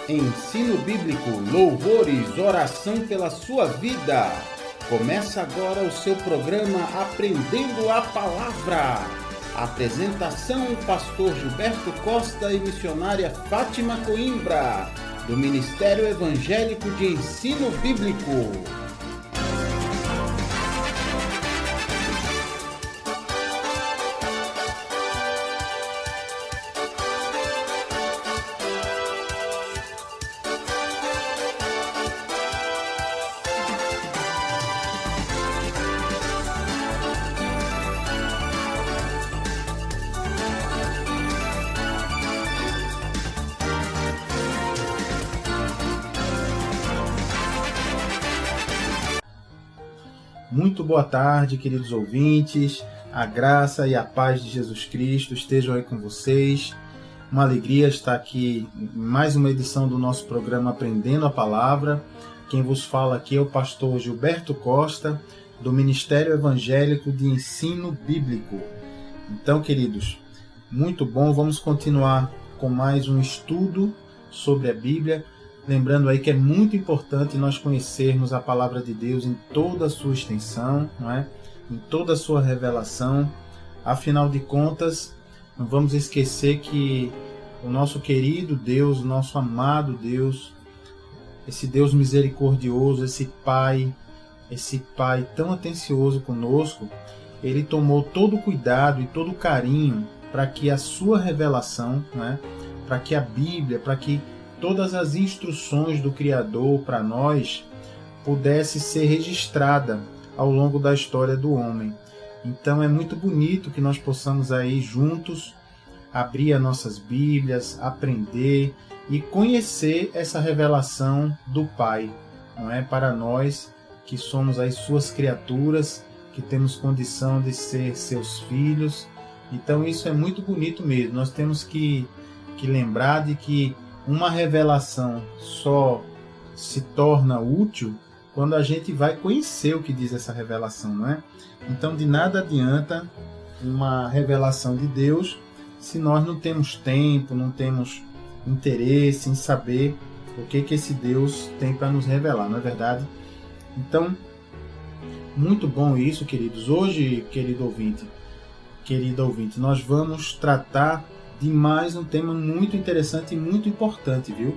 Ensino bíblico, louvores, oração pela sua vida. Começa agora o seu programa Aprendendo a Palavra. Apresentação: Pastor Gilberto Costa e missionária Fátima Coimbra, do Ministério Evangélico de Ensino Bíblico. Muito boa tarde, queridos ouvintes. A graça e a paz de Jesus Cristo estejam aí com vocês. Uma alegria estar aqui em mais uma edição do nosso programa Aprendendo a Palavra. Quem vos fala aqui é o pastor Gilberto Costa, do Ministério Evangélico de Ensino Bíblico. Então, queridos, muito bom. Vamos continuar com mais um estudo sobre a Bíblia. Lembrando aí que é muito importante nós conhecermos a Palavra de Deus em toda a sua extensão, não é? Em toda a sua revelação. Afinal de contas, não vamos esquecer que o nosso querido Deus, o nosso amado Deus, esse Deus misericordioso, esse Pai tão atencioso conosco, Ele tomou todo o cuidado e todo o carinho para que a sua revelação, não é? Para que a Bíblia, para que todas as instruções do Criador para nós pudesse ser registrada ao longo da história do homem. Então é muito bonito que nós possamos aí juntos abrir as nossas Bíblias, aprender e conhecer essa revelação do Pai, não é? Para nós que somos as suas criaturas, que temos condição de ser seus filhos. Então isso é muito bonito mesmo. Nós temos que lembrar de que uma revelação só se torna útil quando a gente vai conhecer o que diz essa revelação, não é? Então, de nada adianta uma revelação de Deus se nós não temos tempo, não temos interesse em saber o que esse Deus tem para nos revelar, não é verdade? Então, muito bom isso, queridos. Hoje, querida ouvinte, nós vamos tratar de mais um tema muito interessante e muito importante, viu?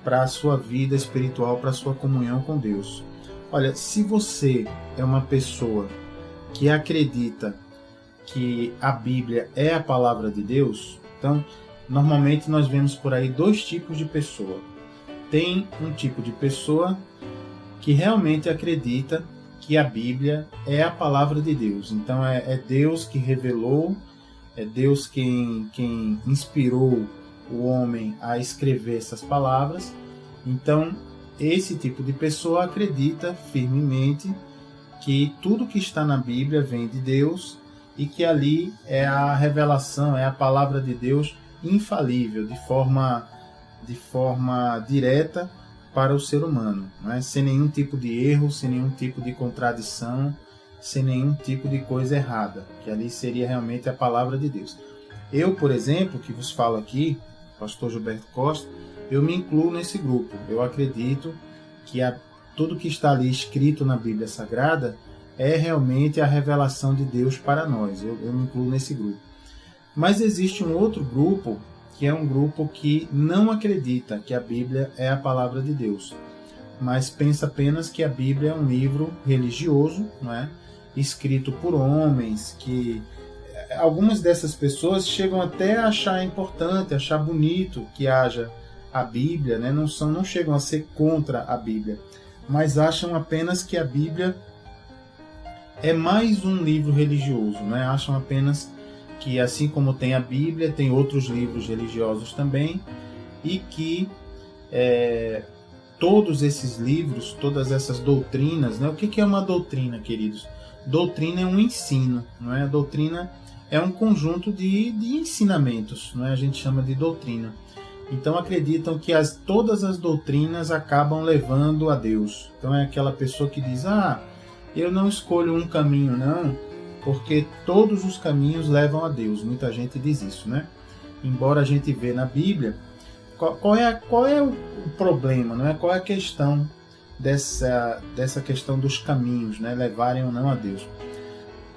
Para a sua vida espiritual, para a sua comunhão com Deus. Olha, se você é uma pessoa que acredita que a Bíblia é a palavra de Deus, então, normalmente nós vemos por aí dois tipos de pessoa. Tem um tipo de pessoa que realmente acredita que a Bíblia é a palavra de Deus. Então, é Deus que revelou, é Deus quem inspirou o homem a escrever essas palavras. Então, esse tipo de pessoa acredita firmemente que tudo que está na Bíblia vem de Deus e que ali é a revelação, é a palavra de Deus infalível, de forma direta para o ser humano, não é? Sem nenhum tipo de erro, sem nenhum tipo de contradição, sem nenhum tipo de coisa errada, que ali seria realmente a palavra de Deus. Eu, por exemplo, que vos falo aqui, pastor Gilberto Costa, eu me incluo nesse grupo. Eu acredito que tudo que está ali escrito na Bíblia Sagrada é realmente a revelação de Deus para nós. Eu me incluo nesse grupo. Mas existe um outro grupo, que é um grupo que não acredita que a Bíblia é a palavra de Deus, mas pensa apenas que a Bíblia é um livro religioso, não é? Escrito por homens, que algumas dessas pessoas chegam até a achar importante, achar bonito que haja a Bíblia, né? Não chegam a ser contra a Bíblia, mas acham apenas que a Bíblia é mais um livro religioso, né? Acham apenas que, assim como tem a Bíblia, tem outros livros religiosos também, e que todos esses livros, todas essas doutrinas, né? O que é uma doutrina, queridos? Doutrina é um ensino, não é? A doutrina é um conjunto de ensinamentos, não é? A gente chama de doutrina. Então acreditam que todas as doutrinas acabam levando a Deus. Então é aquela pessoa que diz: eu não escolho um caminho, não, porque todos os caminhos levam a Deus. Muita gente diz isso, né? Embora a gente vê na Bíblia qual é o problema, não é? Qual é a questão dessa questão dos caminhos, né? Levarem ou não a Deus?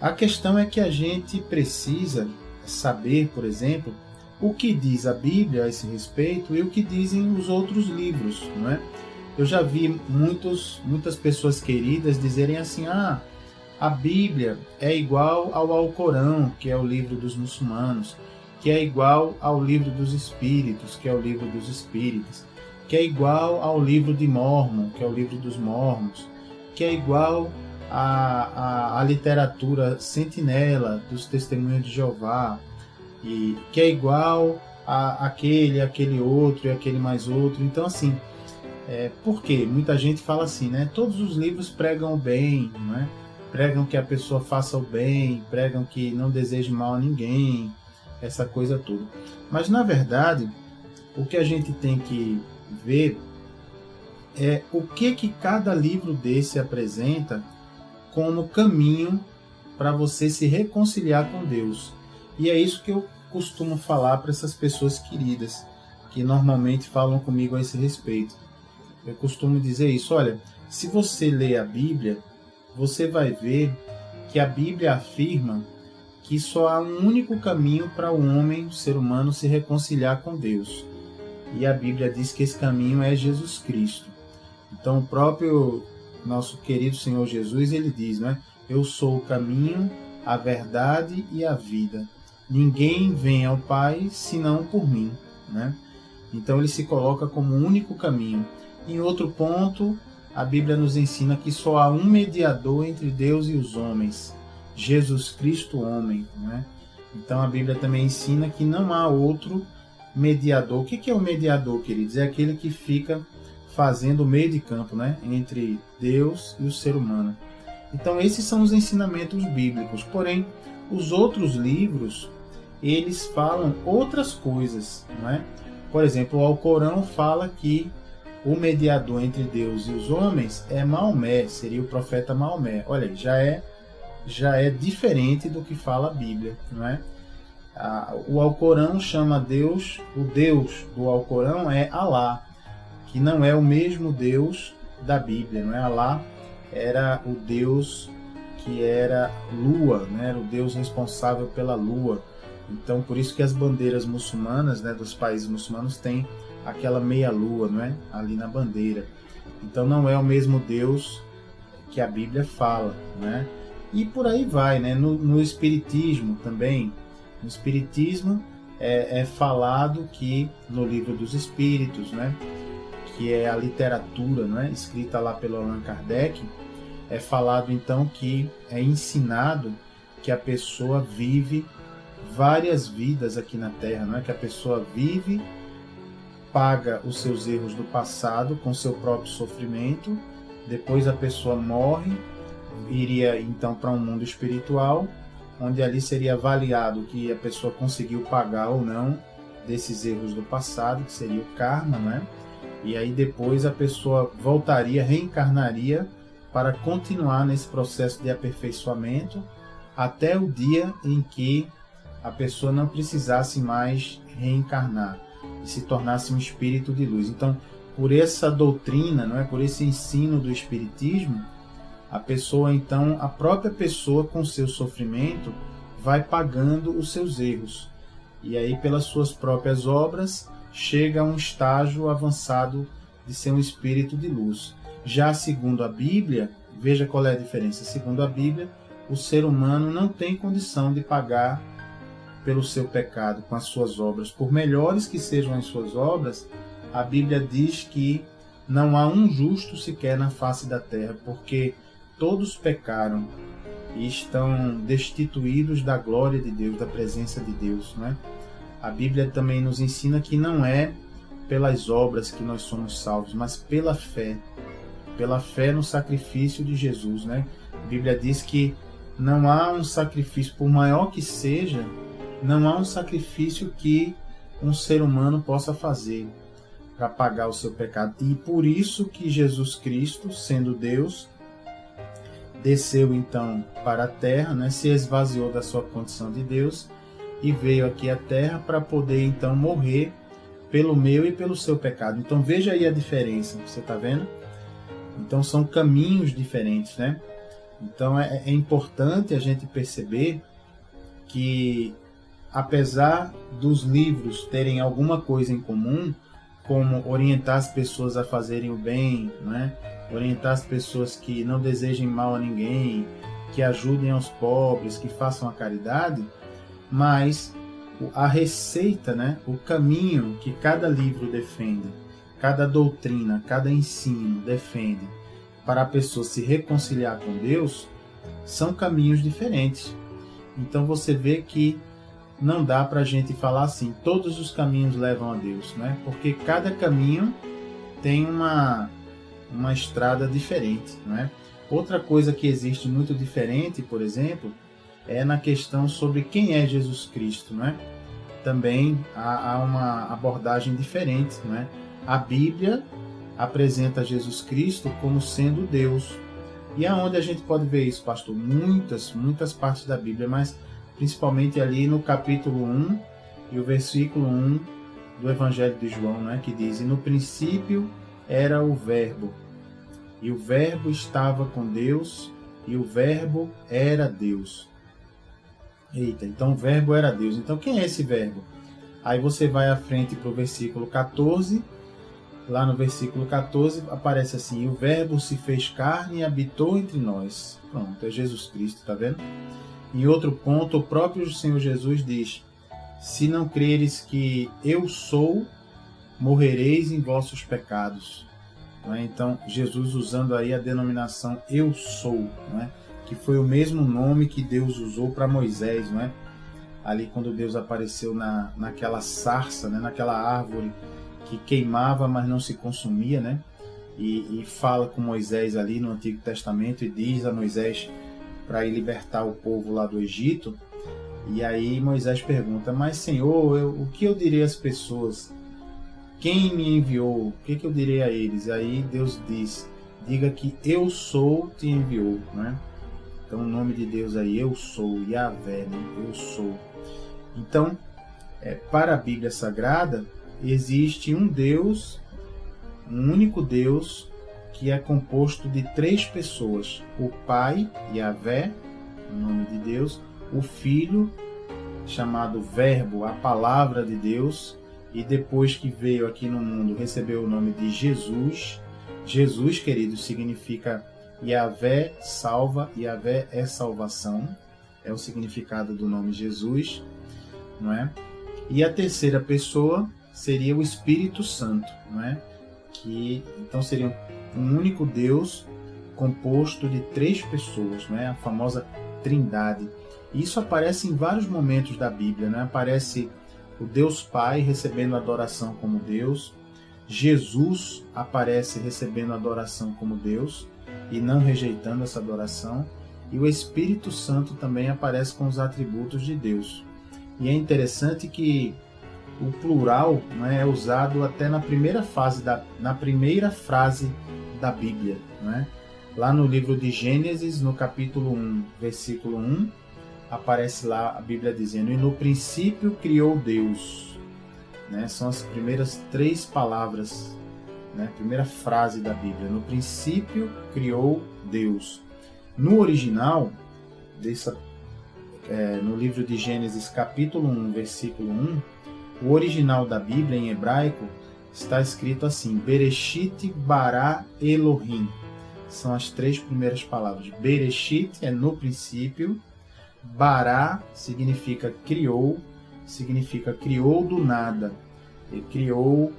A questão é que a gente precisa saber, por exemplo, o que diz a Bíblia a esse respeito e o que dizem os outros livros, não é? Eu já vi muitas pessoas queridas dizerem assim: a Bíblia é igual ao Alcorão, que é o livro dos muçulmanos, que é igual ao livro dos Espíritos, que é o livro dos Espíritas, que é igual ao livro de Mórmon, que é o livro dos Mórmons, que é igual à literatura sentinela dos Testemunhos de Jeová, e que é igual a aquele outro e aquele mais outro. Então, assim, por quê? Muita gente fala assim, né? Todos os livros pregam o bem, não é? Pregam que a pessoa faça o bem, pregam que não deseje mal a ninguém, essa coisa toda. Mas, na verdade, o que a gente tem que ver é o que cada livro desse apresenta como caminho para você se reconciliar com Deus. E é isso que eu costumo falar para essas pessoas queridas, que normalmente falam comigo a esse respeito. Eu costumo dizer isso: olha, se você lê a Bíblia, você vai ver que a Bíblia afirma que só há um único caminho para o homem, o ser humano, se reconciliar com Deus. E a Bíblia diz que esse caminho é Jesus Cristo. Então, o próprio nosso querido Senhor Jesus, ele diz, né? Eu sou o caminho, a verdade e a vida. Ninguém vem ao Pai senão por mim, né? Então, ele se coloca como o único caminho. Em outro ponto, a Bíblia nos ensina que só há um mediador entre Deus e os homens, Jesus Cristo, homem, né? Então, a Bíblia também ensina que não há outro mediador. O que é o mediador, queridos? É aquele que fica fazendo o meio de campo, né? Entre Deus e o ser humano. Então, esses são os ensinamentos bíblicos. Porém, os outros livros, eles falam outras coisas, não é? Por exemplo, o Alcorão fala que o mediador entre Deus e os homens é Maomé, seria o profeta Maomé. Olha aí, já é diferente do que fala a Bíblia, não é? O Alcorão chama Deus, o Deus do Alcorão é Alá, que não é o mesmo Deus da Bíblia, não é? Alá era o Deus que era lua, né? Era o Deus responsável pela lua. Então, por isso que as bandeiras muçulmanas, né, dos países muçulmanos têm aquela meia-lua, não é? Ali na bandeira. Então, não é o mesmo Deus que a Bíblia fala, né? E por aí vai, né? No Espiritismo também. No Espiritismo é falado que no Livro dos Espíritos, né? Que é a literatura, né? Escrita lá pelo Allan Kardec, é falado então que é ensinado que a pessoa vive várias vidas aqui na Terra, não é? Que a pessoa vive, paga os seus erros do passado com seu próprio sofrimento, depois a pessoa morre, iria então para um mundo espiritual, onde ali seria avaliado que a pessoa conseguiu pagar ou não desses erros do passado, que seria o karma, né? E aí depois a pessoa voltaria, reencarnaria para continuar nesse processo de aperfeiçoamento até o dia em que a pessoa não precisasse mais reencarnar e se tornasse um espírito de luz. Então, por essa doutrina, não é, por esse ensino do Espiritismo, a pessoa então, a própria pessoa com seu sofrimento vai pagando os seus erros. E aí, pelas suas próprias obras, chega a um estágio avançado de ser um espírito de luz. Já segundo a Bíblia, veja qual é a diferença. Segundo a Bíblia, o ser humano não tem condição de pagar pelo seu pecado com as suas obras. Por melhores que sejam as suas obras, a Bíblia diz que não há um justo sequer na face da terra, porque todos pecaram e estão destituídos da glória de Deus, da presença de Deus, né? A Bíblia também nos ensina que não é pelas obras que nós somos salvos, mas pela fé no sacrifício de Jesus, né? A Bíblia diz que não há um sacrifício, por maior que seja, não há um sacrifício que um ser humano possa fazer para pagar o seu pecado. E por isso que Jesus Cristo, sendo Deus, desceu então para a terra, né? Se esvaziou da sua condição de Deus e veio aqui à terra para poder então morrer pelo meu e pelo seu pecado. Então veja aí a diferença, você está vendo? Então são caminhos diferentes, né? Então é importante a gente perceber que, apesar dos livros terem alguma coisa em comum, como orientar as pessoas a fazerem o bem, né? Orientar as pessoas que não desejem mal a ninguém, que ajudem aos pobres, que façam a caridade, mas a receita, né? O caminho que cada livro defende, cada doutrina, cada ensino defende para a pessoa se reconciliar com Deus, são caminhos diferentes. Então você vê que não dá para a gente falar assim, todos os caminhos levam a Deus, né? Porque cada caminho tem uma estrada diferente, né? Outra coisa que existe muito diferente, por exemplo, é na questão sobre quem é Jesus Cristo, né? Também há uma abordagem diferente, né? A Bíblia apresenta Jesus Cristo como sendo Deus. E aonde a gente pode ver isso, pastor? Muitas partes da Bíblia, mas principalmente ali no capítulo 1 e o versículo 1 do Evangelho de João, né? Que diz: "E no princípio era o Verbo, e o Verbo estava com Deus, e o Verbo era Deus." Eita, então o Verbo era Deus. Então quem é esse Verbo? Aí você vai à frente para o versículo 14. Lá no versículo 14 aparece assim: "E o Verbo se fez carne e habitou entre nós." Pronto, é Jesus Cristo, tá vendo? Em outro ponto, o próprio Senhor Jesus diz: "Se não creres que eu sou, morrereis em vossos pecados." Então, Jesus usando aí a denominação "eu sou", né? Que foi o mesmo nome que Deus usou para Moisés, né? Ali quando Deus apareceu naquela sarça, né? Naquela árvore que queimava, mas não se consumia, né? E fala com Moisés ali no Antigo Testamento e diz a Moisés para ir libertar o povo lá do Egito. E aí Moisés pergunta: "Mas Senhor, o que eu direi às pessoas? Quem me enviou? O que eu direi a eles?" E aí Deus diz: "Diga que eu sou te enviou", né? Então o nome de Deus aí, eu sou, Yahvé, né? Eu sou. Então, para a Bíblia Sagrada, existe um Deus, um único Deus, que é composto de 3 pessoas: o Pai, Yahvé, o nome de Deus, o Filho, chamado Verbo, a Palavra de Deus, e depois que veio aqui no mundo, recebeu o nome de Jesus. Jesus, queridos, significa Yahvé salva, Yahvé é salvação, é o significado do nome Jesus, não é? E a terceira pessoa seria o Espírito Santo, não é? Que então seria um único Deus composto de 3 pessoas, não é? A famosa Trindade. Isso aparece em vários momentos da Bíblia, né? Aparece o Deus Pai recebendo adoração como Deus, Jesus aparece recebendo adoração como Deus e não rejeitando essa adoração, e o Espírito Santo também aparece com os atributos de Deus. E é interessante que o plural, né, é usado até na primeira frase da Bíblia, né? Lá no livro de Gênesis, no capítulo 1, versículo 1, aparece lá a Bíblia dizendo: "E no princípio criou Deus", né? São as primeiras 3 palavras, né? Primeira frase da Bíblia: "No princípio criou Deus." No original, no livro de Gênesis, capítulo 1, versículo 1, o original da Bíblia em hebraico está escrito assim: Bereshit bara Elohim. São as 3 primeiras palavras. Bereshit é no princípio, bara significa criou do nada. Ele criou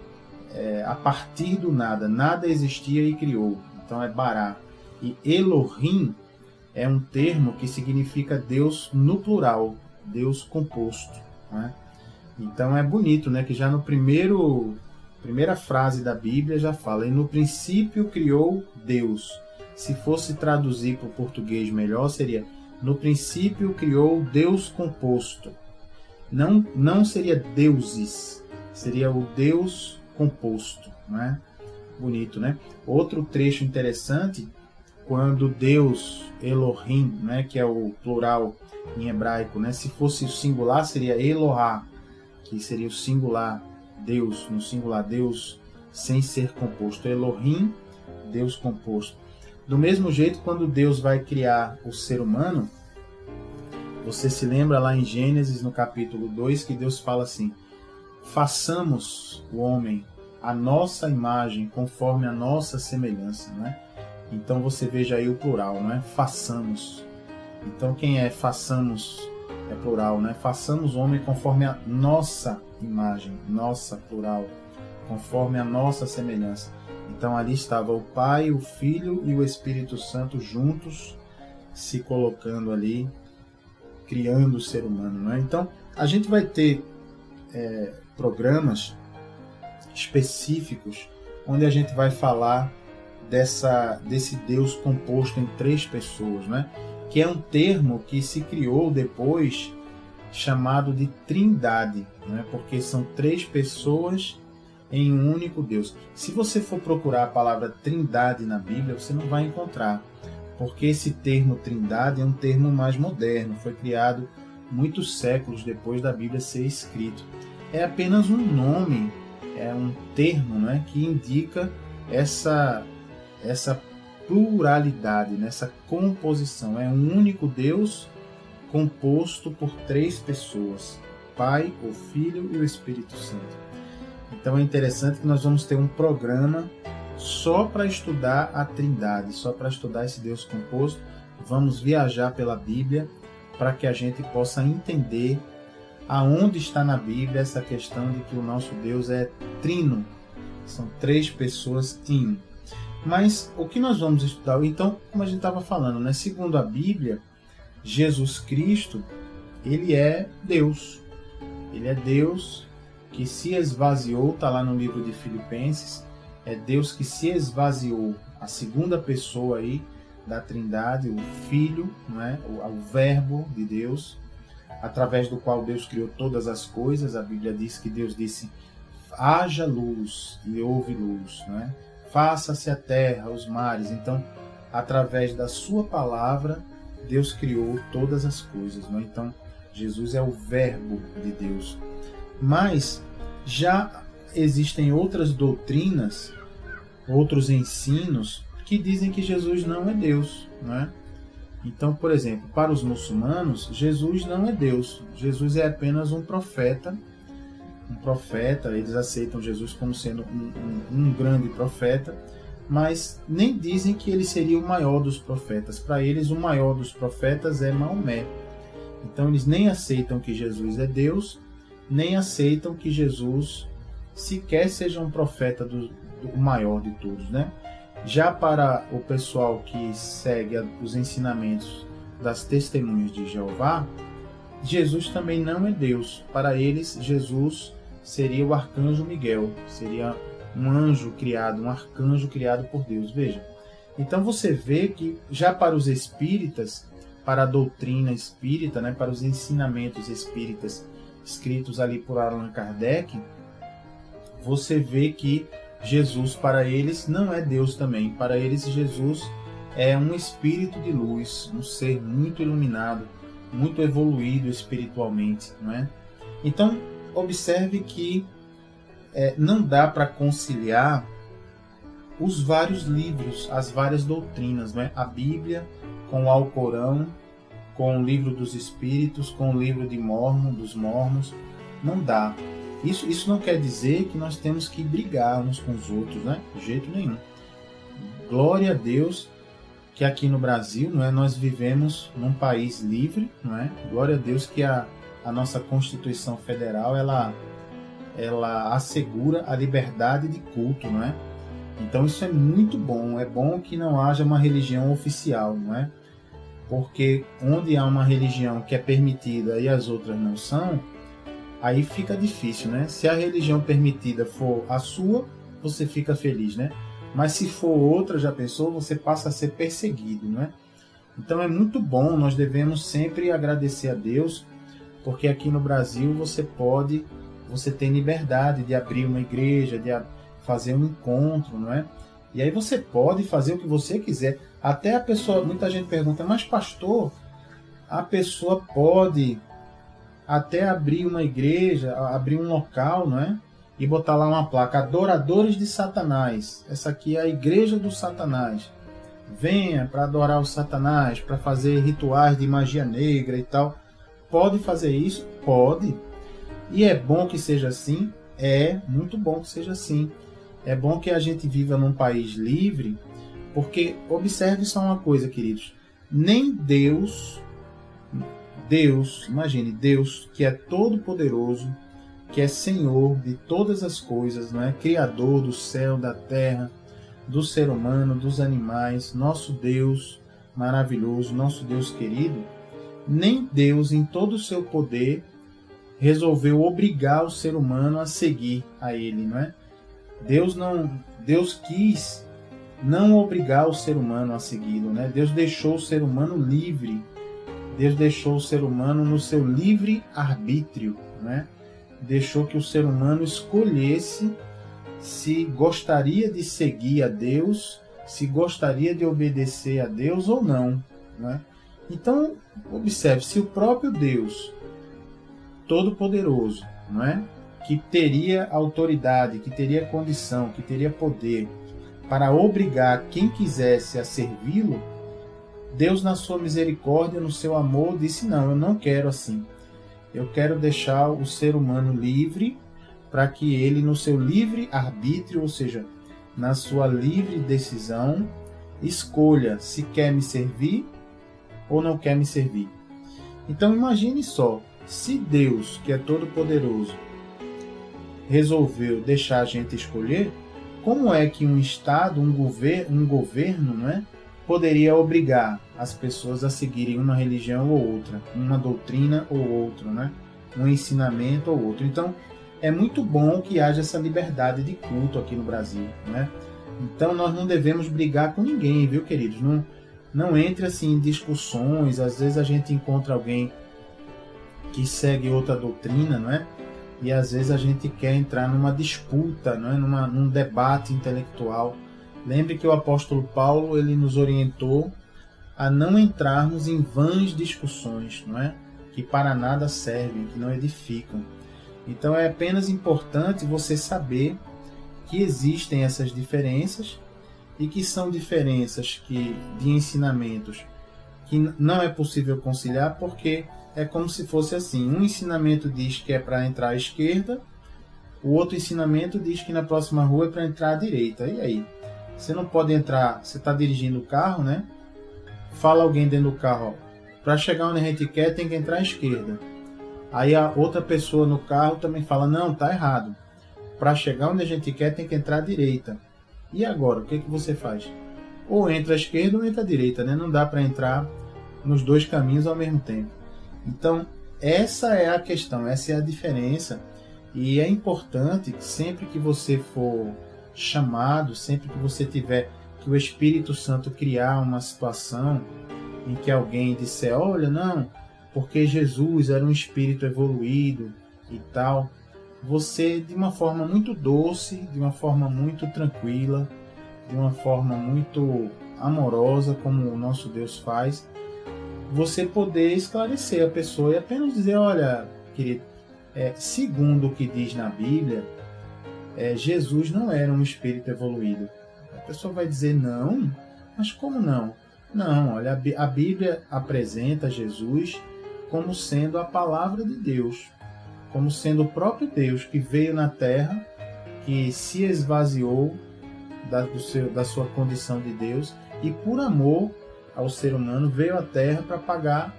a partir do nada. Nada existia e criou. Então é bara. E Elohim é um termo que significa Deus no plural, Deus composto, né? Então é bonito, né? Que já no primeira frase da Bíblia já fala: "E no princípio criou Deus." Se fosse traduzir para o português melhor, seria: "No princípio criou Deus composto." Não seria deuses, seria o Deus composto, né? Bonito, né? Outro trecho interessante, quando Deus, Elohim, né, que é o plural em hebraico, né? Se fosse o singular, seria Elohá, que seria o singular. Deus, no singular, Deus sem ser composto. Elohim, Deus composto. Do mesmo jeito, quando Deus vai criar o ser humano, você se lembra lá em Gênesis, no capítulo 2, que Deus fala assim: façamos o homem a nossa imagem, conforme a nossa semelhança, né? Então você veja aí o plural, né? Façamos. Então quem é façamos é plural, né? Façamos o homem conforme a nossa imagem, nossa plural, conforme a nossa semelhança. Então ali estava o Pai, o Filho e o Espírito Santo juntos, se colocando ali, criando o ser humano, né? Então a gente vai ter programas específicos onde a gente vai falar desse Deus composto em 3 pessoas, né? Que é um termo que se criou depois chamado de Trindade, né? Porque são 3 pessoas em um único Deus. Se você for procurar a palavra Trindade na Bíblia, você não vai encontrar, porque esse termo Trindade é um termo mais moderno, foi criado muitos séculos depois da Bíblia ser escrito. É apenas um nome, é um termo, né, que indica essa pluralidade, nessa composição. É um único Deus composto por 3 pessoas: Pai, o Filho e o Espírito Santo. Então é interessante que nós vamos ter um programa só para estudar a Trindade, só para estudar esse Deus composto. Vamos viajar pela Bíblia para que a gente possa entender aonde está na Bíblia essa questão de que o nosso Deus é trino. São 3 pessoas em um. Mas o que nós vamos estudar? Então, como a gente estava falando, né? Segundo a Bíblia, Jesus Cristo, ele é Deus. Ele é Deus que se esvaziou, está lá no livro de Filipenses. É Deus que se esvaziou, a segunda pessoa aí da Trindade, o Filho, né? o Verbo de Deus, através do qual Deus criou todas as coisas. A Bíblia diz que Deus disse: haja luz, e houve luz, né? Faça-se a terra, os mares. Então, através da sua palavra, Deus criou todas as coisas, né? Então, Jesus é o Verbo de Deus. Mas já existem outras doutrinas, outros ensinos que dizem que Jesus não é Deus, né? Então, por exemplo, para os muçulmanos, Jesus não é Deus. Jesus é apenas um profeta. Eles aceitam Jesus como sendo um grande profeta, mas nem dizem que ele seria o maior dos profetas. Para eles, o maior dos profetas é Maomé. Então, eles nem aceitam que Jesus é Deus, nem aceitam que Jesus sequer seja um profeta do maior de todos, né? Já para o pessoal que segue os ensinamentos das Testemunhas de Jeová, Jesus também não é Deus. Para eles, Jesus seria o arcanjo Miguel, seria um anjo criado, um arcanjo criado por Deus. Veja, então você vê que já para os espíritas, para a doutrina espírita, né, para os ensinamentos espíritas escritos ali por Allan Kardec, você vê que Jesus para eles não é Deus também. Para eles Jesus é um espírito de luz, um ser muito iluminado, muito evoluído espiritualmente, não é? Então observe que não dá para conciliar os vários livros, as várias doutrinas, não é? A Bíblia com o Alcorão, com o livro dos Espíritos, com o livro de Mórmon, dos Mormons, não dá. Isso não quer dizer que nós temos que brigar uns com os outros, né? De jeito nenhum. Glória a Deus que aqui no Brasil, não é, nós vivemos num país livre, não é? Glória a Deus que a nossa Constituição Federal ela assegura a liberdade de culto, não é? Então isso é muito bom. É bom que não haja uma religião oficial, não é? Porque onde há uma religião que é permitida e as outras não são, aí fica difícil, né? Se a religião permitida for a sua, você fica feliz, né? Mas se for outra, já pensou, você passa a ser perseguido, né? Então é muito bom, nós devemos sempre agradecer a Deus, porque aqui no Brasil você tem liberdade de abrir uma igreja, de fazer um encontro, não é? E aí você pode fazer o que você quiser. Até a pessoa, muita gente pergunta, mas pastor, a pessoa pode até abrir uma igreja, abrir um local, não é? e botar lá uma placa, adoradores de Satanás. Essa aqui é a igreja do Satanás. Venha para adorar o Satanás, para fazer rituais de magia negra e tal. Pode fazer isso? Pode. E é bom que seja assim? É muito bom que seja assim. É bom que a gente viva num país livre, porque observe só uma coisa, queridos. Nem Deus, imagine, Deus que é todo poderoso, que é Senhor de todas as coisas, não é? Criador do céu, da terra, do ser humano, dos animais, nosso Deus maravilhoso, nosso Deus querido, nem Deus em todo o seu poder resolveu obrigar o ser humano a seguir a ele, não é? Deus quis não obrigar o ser humano a segui-lo, né? Deus deixou o ser humano livre. Deus deixou o ser humano no seu livre arbítrio, né? Deixou que o ser humano escolhesse se gostaria de seguir a Deus, se gostaria de obedecer a Deus ou não, né? Então, observe, se o próprio Deus Todo-Poderoso, não é? Que teria autoridade, que teria condição, que teria poder para obrigar quem quisesse a servi-lo, Deus, na sua misericórdia, no seu amor, disse: não, eu não quero assim. Eu quero deixar o ser humano livre para que ele, no seu livre arbítrio, ou seja, na sua livre decisão, escolha se quer me servir ou não quer me servir. Então imagine só, se Deus, que é todo-poderoso, resolveu deixar a gente escolher, como é que um Estado, um governo, não é, poderia obrigar as pessoas a seguirem uma religião ou outra, uma doutrina ou outra, né? Um ensinamento ou outro? Então, é muito bom que haja essa liberdade de culto aqui no Brasil, né? Então, nós não devemos brigar com ninguém, viu, queridos? Não entre assim em discussões. Às vezes a gente encontra alguém que segue outra doutrina, não é? E às vezes a gente quer entrar numa disputa, não é? Num debate intelectual. Lembre que o apóstolo Paulo, ele nos orientou a não entrarmos em vãs discussões, não é? Que para nada servem, que não edificam. Então é apenas importante você saber que existem essas diferenças e que são diferenças de ensinamentos que não é possível conciliar, porque é como se fosse assim: um ensinamento diz que é para entrar à esquerda, o outro ensinamento diz que na próxima rua é para entrar à direita. E aí? Você não pode entrar, você está dirigindo o carro, né? Fala alguém dentro do carro: para chegar onde a gente quer tem que entrar à esquerda. Aí a outra pessoa no carro também fala: não, tá errado. Para chegar onde a gente quer tem que entrar à direita. E agora, o que você faz? Ou entra à esquerda ou entra à direita, né? Não dá para entrar nos dois caminhos ao mesmo tempo. Então, essa é a questão, essa é a diferença. E é importante que sempre que você for chamado, sempre que você tiver, que o Espírito Santo criar uma situação em que alguém disser: olha, não, porque Jesus era um espírito evoluído e tal, você, de uma forma muito doce, de uma forma muito tranquila, de uma forma muito amorosa, como o nosso Deus faz, você poder esclarecer a pessoa e apenas dizer: olha, querido, segundo o que diz na Bíblia, Jesus não era um espírito evoluído. A pessoa vai dizer: não, mas como não? Não, olha, a Bíblia apresenta Jesus como sendo a palavra de Deus, como sendo o próprio Deus que veio na Terra, que se esvaziou da sua condição de Deus e, por amor ao ser humano, veio à Terra para pagar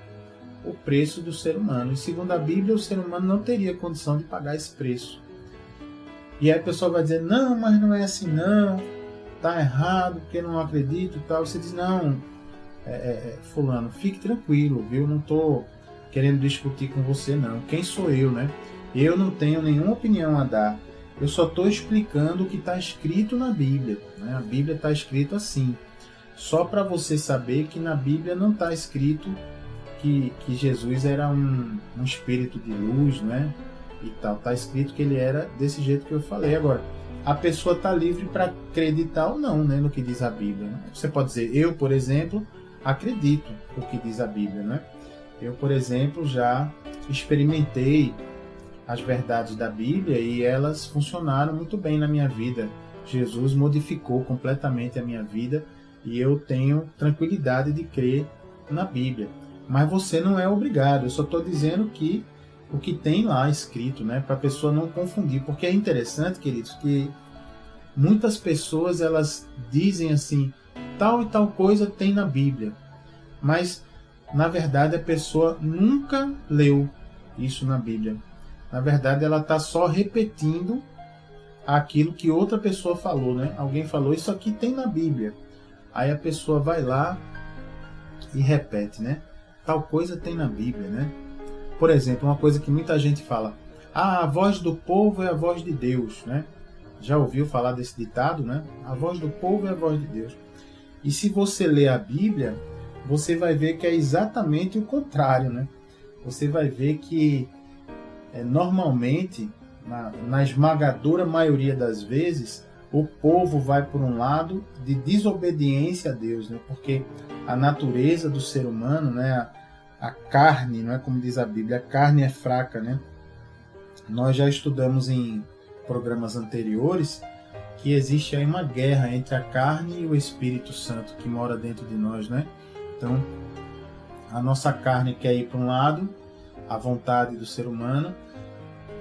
o preço do ser humano. E segundo a Bíblia, o ser humano não teria condição de pagar esse preço. E aí a pessoa vai dizer: não, mas não é assim não, tá errado, porque não acredito e tal. Você diz: não, fulano, fique tranquilo, viu? Não estou querendo discutir com você não. Quem sou eu, né? Eu não tenho nenhuma opinião a dar. Eu só estou explicando o que está escrito na Bíblia, né? A Bíblia está escrito assim. Só para você saber que na Bíblia não está escrito que Jesus era um espírito de luz, né? E tal. Está escrito que ele era desse jeito que eu falei. Agora, a pessoa está livre para acreditar ou não, né, no que diz a Bíblia, né? Você pode dizer: eu, por exemplo, acredito no que diz a Bíblia, né? Eu, por exemplo, já experimentei as verdades da Bíblia e elas funcionaram muito bem na minha vida. Jesus modificou completamente a minha vida e eu tenho tranquilidade de crer na Bíblia. Mas você não é obrigado, eu só estou dizendo que o que tem lá escrito, né, para a pessoa não confundir. Porque é interessante, queridos, que muitas pessoas elas dizem assim, tal e tal coisa tem na Bíblia, mas na verdade a pessoa nunca leu isso na Bíblia. Na verdade ela está só repetindo aquilo que outra pessoa falou, né? Alguém falou, isso aqui tem na Bíblia. Aí a pessoa vai lá e repete, né? Tal coisa tem na Bíblia, né? Por exemplo, uma coisa que muita gente fala, a voz do povo é a voz de Deus, né? Já ouviu falar desse ditado, né? A voz do povo é a voz de Deus. E se você ler a Bíblia, você vai ver que é exatamente o contrário, né? Você vai ver que normalmente, na esmagadora maioria das vezes, o povo vai por um lado de desobediência a Deus, né? Porque a natureza do ser humano, né? A carne, não é como diz a Bíblia, a carne é fraca, né? Nós já estudamos em programas anteriores que existe aí uma guerra entre a carne e o Espírito Santo que mora dentro de nós, né? Então, a nossa carne quer ir para um lado, a vontade do ser humano,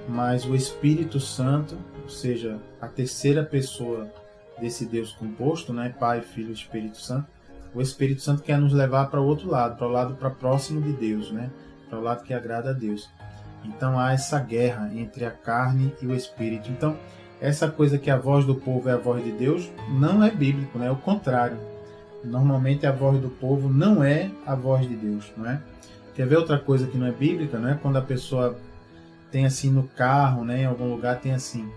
mas o Espírito Santo, ou seja, a terceira pessoa desse Deus composto, né? Pai, Filho e Espírito Santo, o Espírito Santo quer nos levar para o outro lado, para o lado para próximo de Deus, né? Para o lado que agrada a Deus. Então há essa guerra entre a carne e o Espírito. Então, essa coisa que a voz do povo é a voz de Deus não é bíblico, né? É o contrário. Normalmente a voz do povo não é a voz de Deus, não é? Quer ver outra coisa que não é bíblica, não é? Quando a pessoa tem assim no carro, né? Em algum lugar tem assim,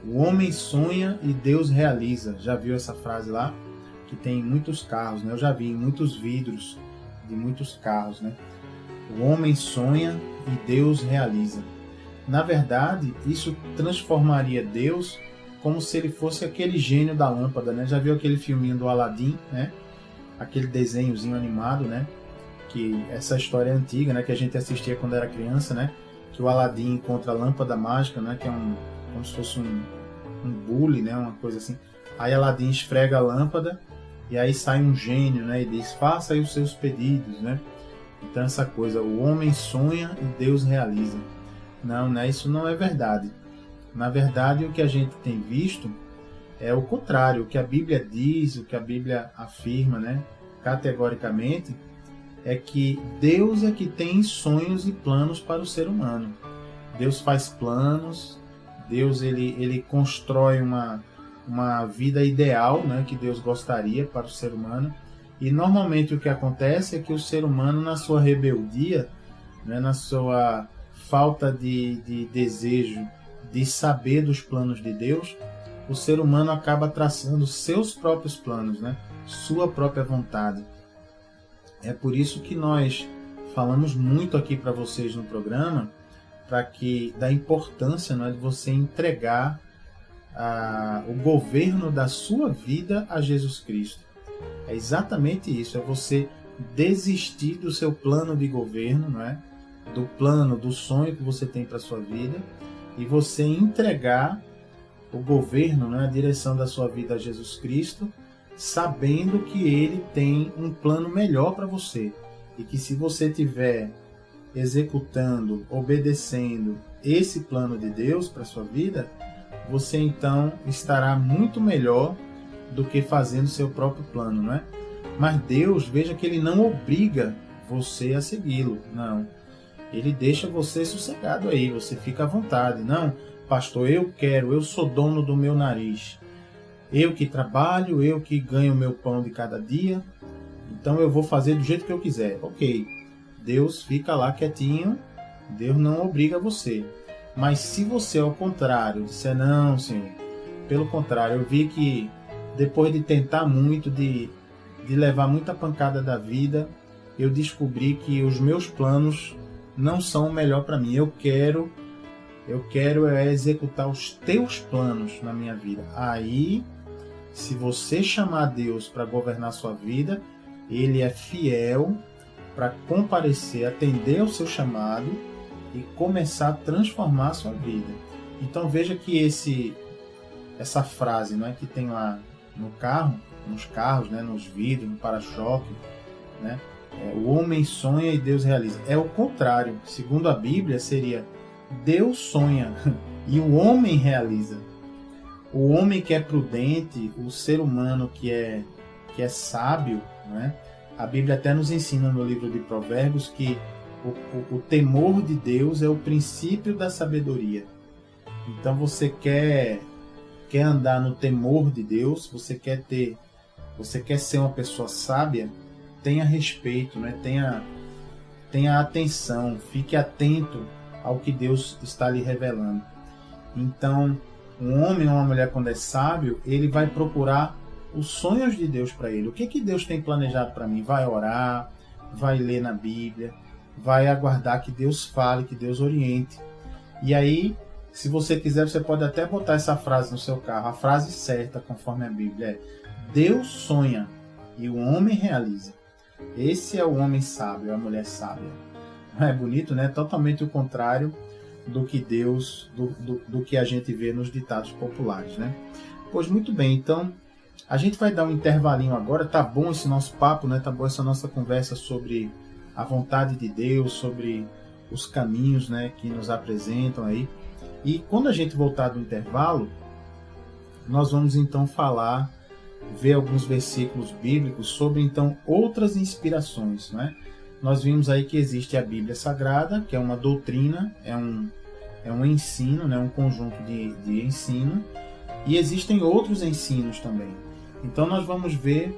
o homem sonha e Deus realiza. Já viu essa frase lá? Que tem em muitos carros, né? Eu já vi em muitos vidros de muitos carros, né? O homem sonha e Deus realiza. Na verdade, isso transformaria Deus como se ele fosse aquele gênio da lâmpada, né? Já viu aquele filminho do Aladim, né? Aquele desenhozinho animado, né? Que essa história é antiga, né? Que a gente assistia quando era criança, né? Que o Aladim encontra a lâmpada mágica, né? Que é como se fosse um bule, né? Uma coisa assim. Aí Aladim esfrega a lâmpada e aí sai um gênio, né? E diz, faça aí os seus pedidos, né? Então essa coisa, o homem sonha e Deus realiza. Não, né? Isso não é verdade. Na verdade, o que a gente tem visto é o contrário. O que a Bíblia diz, o que a Bíblia afirma, né? Categoricamente, é que Deus é que tem sonhos e planos para o ser humano. Deus faz planos, Deus ele constrói uma vida ideal, né? Que Deus gostaria para o ser humano. E normalmente o que acontece é que o ser humano, na sua rebeldia, né, na sua falta de desejo de saber dos planos de Deus, o ser humano acaba traçando seus próprios planos, né, sua própria vontade. É por isso que nós falamos muito aqui para vocês no programa, da importância, né, de você entregar o governo da sua vida a Jesus Cristo. É exatamente isso, é você desistir do seu plano de governo, não é? Do plano, do sonho que você tem para a sua vida, e você entregar o governo, né, a direção da sua vida a Jesus Cristo, sabendo que Ele tem um plano melhor para você, e que se você estiver executando, obedecendo esse plano de Deus para a sua vida, você então estará muito melhor do que fazendo seu próprio plano, não é? Mas Deus, veja que Ele não obriga você a segui-lo, não. Ele deixa você sossegado aí, você fica à vontade. Não, pastor, eu sou dono do meu nariz. Eu que trabalho, eu que ganho o meu pão de cada dia, então eu vou fazer do jeito que eu quiser. Ok, Deus fica lá quietinho, Deus não obriga você. Mas se você, ao contrário, disser, não, Senhor, pelo contrário, eu vi que depois de tentar muito, de levar muita pancada da vida, eu descobri que os meus planos não são o melhor para mim. Eu quero executar os teus planos na minha vida. Aí, se você chamar Deus para governar sua vida, Ele é fiel para comparecer, atender ao seu chamado e começar a transformar a sua vida. Então veja que essa frase, não é, que tem lá no carro, nos carros, né, nos vidros, no para-choque, né, o homem sonha e Deus realiza. É o contrário. Segundo a Bíblia, seria Deus sonha e o homem realiza. O homem que é prudente, o ser humano que é sábio, né? A Bíblia até nos ensina no livro de Provérbios que o temor de Deus é o princípio da sabedoria. Então você quer andar no temor de Deus, você quer ser uma pessoa sábia, tenha respeito, né? tenha atenção, fique atento ao que Deus está lhe revelando. Então, um homem ou uma mulher, quando é sábio, ele vai procurar os sonhos de Deus para ele. O que Deus tem planejado para mim? Vai orar, vai ler na Bíblia, vai aguardar que Deus fale, que Deus oriente. E aí, se você quiser, você pode até botar essa frase no seu carro. A frase certa, conforme a Bíblia, é: Deus sonha e o homem realiza. Esse é o homem sábio, a mulher sábia. Não é bonito, né? Totalmente o contrário do que Deus, do que a gente vê nos ditados populares, né? Pois muito bem, então a gente vai dar um intervalinho agora. Tá bom esse nosso papo, né? Tá bom essa nossa conversa sobre a vontade de Deus, sobre os caminhos, né, que nos apresentam aí. E quando a gente voltar do intervalo, nós vamos então ver alguns versículos bíblicos sobre então outras inspirações, né? Nós vimos aí que existe a Bíblia Sagrada, que é uma doutrina, é um ensino, né? Um conjunto de ensino, e existem outros ensinos também. Então nós vamos ver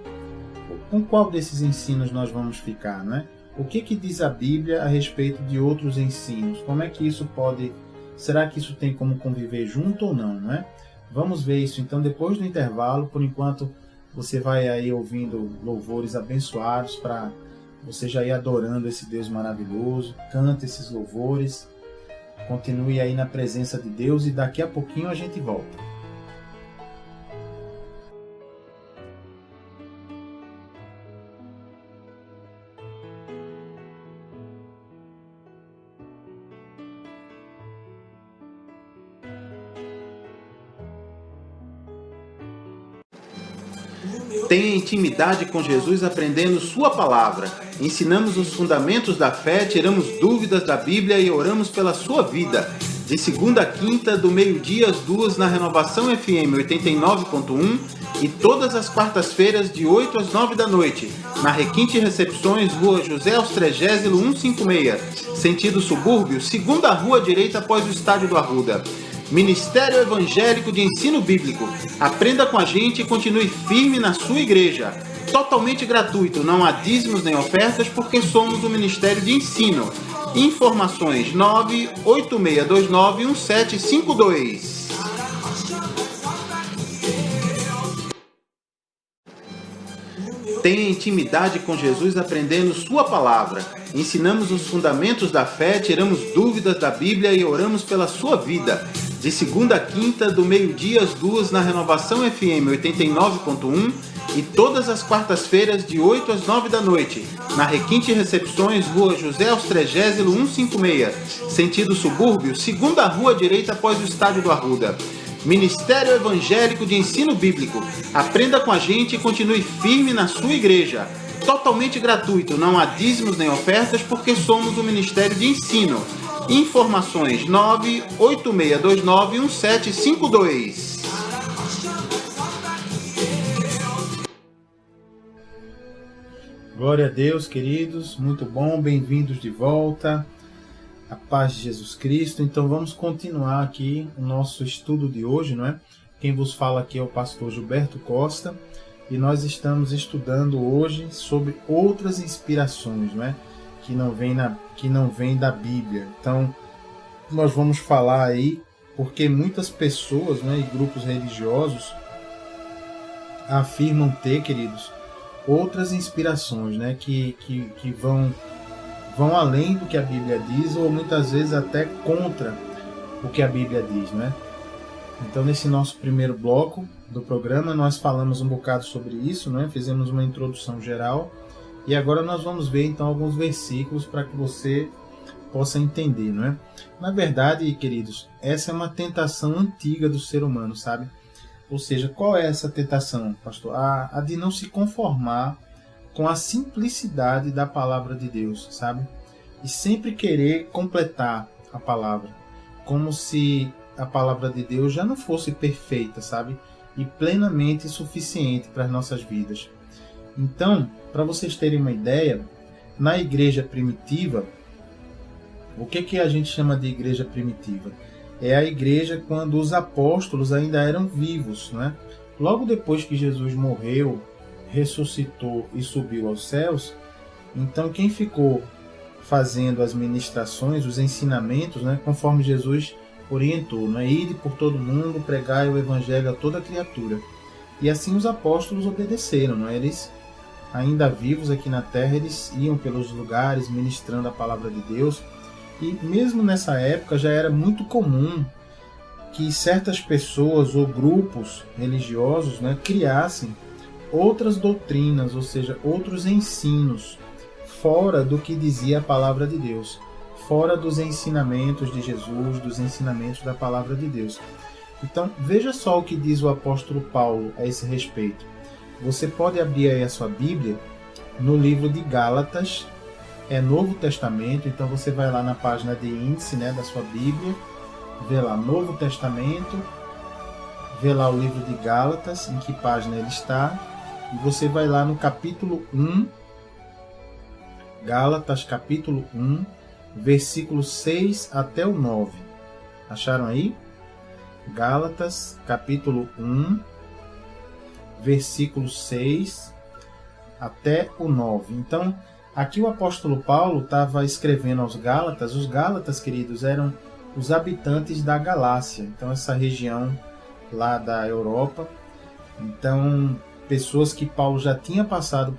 com qual desses ensinos nós vamos ficar, né? O que diz a Bíblia a respeito de outros ensinos? Como é que isso pode... Será que isso tem como conviver junto ou não, né? Vamos ver isso então depois do intervalo. Por enquanto, você vai aí ouvindo louvores abençoados para você já ir adorando esse Deus maravilhoso. Cante esses louvores, continue aí na presença de Deus e daqui a pouquinho a gente volta. Tenha intimidade com Jesus aprendendo Sua Palavra. Ensinamos os fundamentos da fé, tiramos dúvidas da Bíblia e oramos pela sua vida. De segunda a quinta, do meio-dia às 2 na Renovação FM 89.1 e todas as quartas-feiras de 8 às 9 da noite, na Requinte Recepções, Rua José Austrégésilo 156, sentido subúrbio, segunda rua direita após o Estádio do Arruda. Ministério Evangélico de Ensino Bíblico. Aprenda com a gente e continue firme na sua igreja. Totalmente gratuito, não há dízimos nem ofertas porque somos um ministério de ensino. Informações 986291752. Tenha intimidade com Jesus aprendendo Sua Palavra. Ensinamos os fundamentos da fé, tiramos dúvidas da Bíblia e oramos pela sua vida. De segunda a quinta, do meio-dia às 2 na Renovação FM 89.1 e todas as quartas-feiras de 8 às 9 da noite, na Requinte Recepções, Rua José Austrégésilo 156, sentido subúrbio, segunda rua direita após o Estádio do Arruda. Ministério Evangélico de Ensino Bíblico. Aprenda com a gente e continue firme na sua igreja. Totalmente gratuito, não há dízimos nem ofertas porque somos um ministério de ensino. Informações 986291752. Glória a Deus, queridos, muito bom, bem-vindos de volta, a paz de Jesus Cristo. Então vamos continuar aqui o nosso estudo de hoje, não é? Quem vos fala aqui é o pastor Gilberto Costa e nós estamos estudando hoje sobre outras inspirações, não é? Que não vem da Bíblia. Então nós vamos falar aí porque muitas pessoas, né, e grupos religiosos afirmam ter, queridos, outras inspirações, né, que vão além do que a Bíblia diz ou muitas vezes até contra o que a Bíblia diz, né? Então nesse nosso primeiro bloco do programa nós falamos um bocado sobre isso, né? Fizemos uma introdução geral e agora nós vamos ver então alguns versículos para que você possa entender, não é? Na verdade, queridos, essa é uma tentação antiga do ser humano, sabe? Ou seja, qual é essa tentação, pastor? A de não se conformar com a simplicidade da palavra de Deus, sabe? E sempre querer completar a palavra, como se a palavra de Deus já não fosse perfeita, sabe? E plenamente suficiente para as nossas vidas. Então, para vocês terem uma ideia, na igreja primitiva, o que a gente chama de igreja primitiva? É a igreja quando os apóstolos ainda eram vivos, né? Logo depois que Jesus morreu, ressuscitou e subiu aos céus, então quem ficou fazendo as ministrações, os ensinamentos, né, conforme Jesus orientou, né? Ide por todo mundo, pregai o evangelho a toda criatura. E assim os apóstolos obedeceram, né? Eles, ainda vivos aqui na terra, eles iam pelos lugares ministrando a palavra de Deus. E mesmo nessa época já era muito comum que certas pessoas ou grupos religiosos, né, criassem outras doutrinas, ou seja, outros ensinos, fora do que dizia a palavra de Deus, fora dos ensinamentos de Jesus, dos ensinamentos da palavra de Deus. Então, veja só o que diz o apóstolo Paulo a esse respeito. Você pode abrir aí a sua Bíblia no livro de Gálatas, é Novo Testamento, então você vai lá na página de índice, né, da sua Bíblia, vê lá Novo Testamento, vê lá o livro de Gálatas, em que página ele está, e você vai lá no capítulo 1, Gálatas capítulo 1, versículo 6 até o 9. Acharam aí? Gálatas capítulo 1, versículo 6 até o 9. Então, aqui o apóstolo Paulo estava escrevendo aos Gálatas. Os Gálatas, queridos, eram os habitantes da Galácia, então essa região lá da Europa. Então, pessoas que Paulo já tinha passado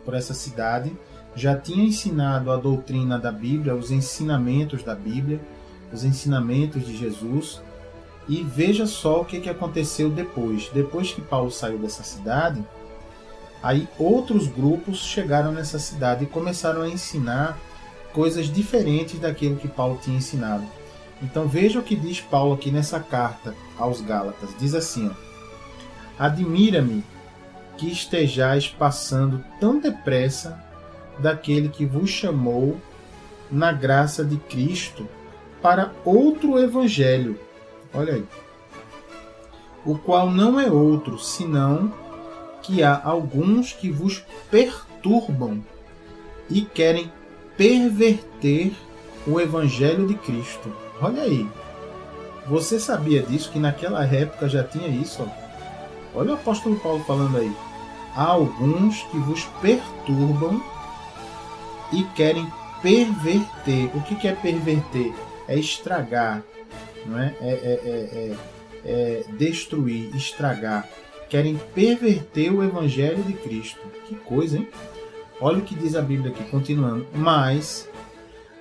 por essa cidade, já tinha ensinado a doutrina da Bíblia, os ensinamentos da Bíblia, os ensinamentos de Jesus. E veja só o que aconteceu depois. Depois que Paulo saiu dessa cidade, aí outros grupos chegaram nessa cidade e começaram a ensinar coisas diferentes daquilo que Paulo tinha ensinado. Então veja o que diz Paulo aqui nessa carta aos Gálatas. Diz assim, ó: admira-me que estejais passando tão depressa daquele que vos chamou na graça de Cristo para outro evangelho. Olha aí. O qual não é outro, senão que há alguns que vos perturbam e querem perverter o evangelho de Cristo. Olha aí. Você sabia disso, que naquela época já tinha isso? Ó. Olha o apóstolo Paulo falando aí. Há alguns que vos perturbam e querem perverter. O que é perverter? É estragar, não é? É destruir, estragar. Querem perverter o evangelho de Cristo. Que coisa, hein? Olha o que diz a Bíblia aqui, continuando. Mas,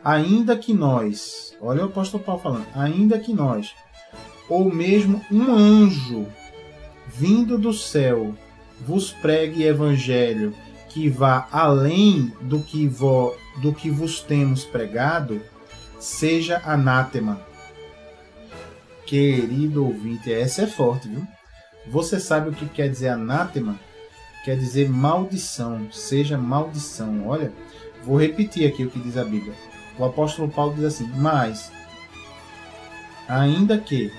ainda que nós, olha o apóstolo Paulo falando, ainda que nós, ou mesmo um anjo vindo do céu, vos pregue evangelho que vá além do que vos temos pregado, seja anátema. Querido ouvinte, essa é forte, viu? Você sabe o que quer dizer anátema? Quer dizer maldição, seja maldição. Olha, vou repetir aqui o que diz a Bíblia. O apóstolo Paulo diz assim: mas, ainda que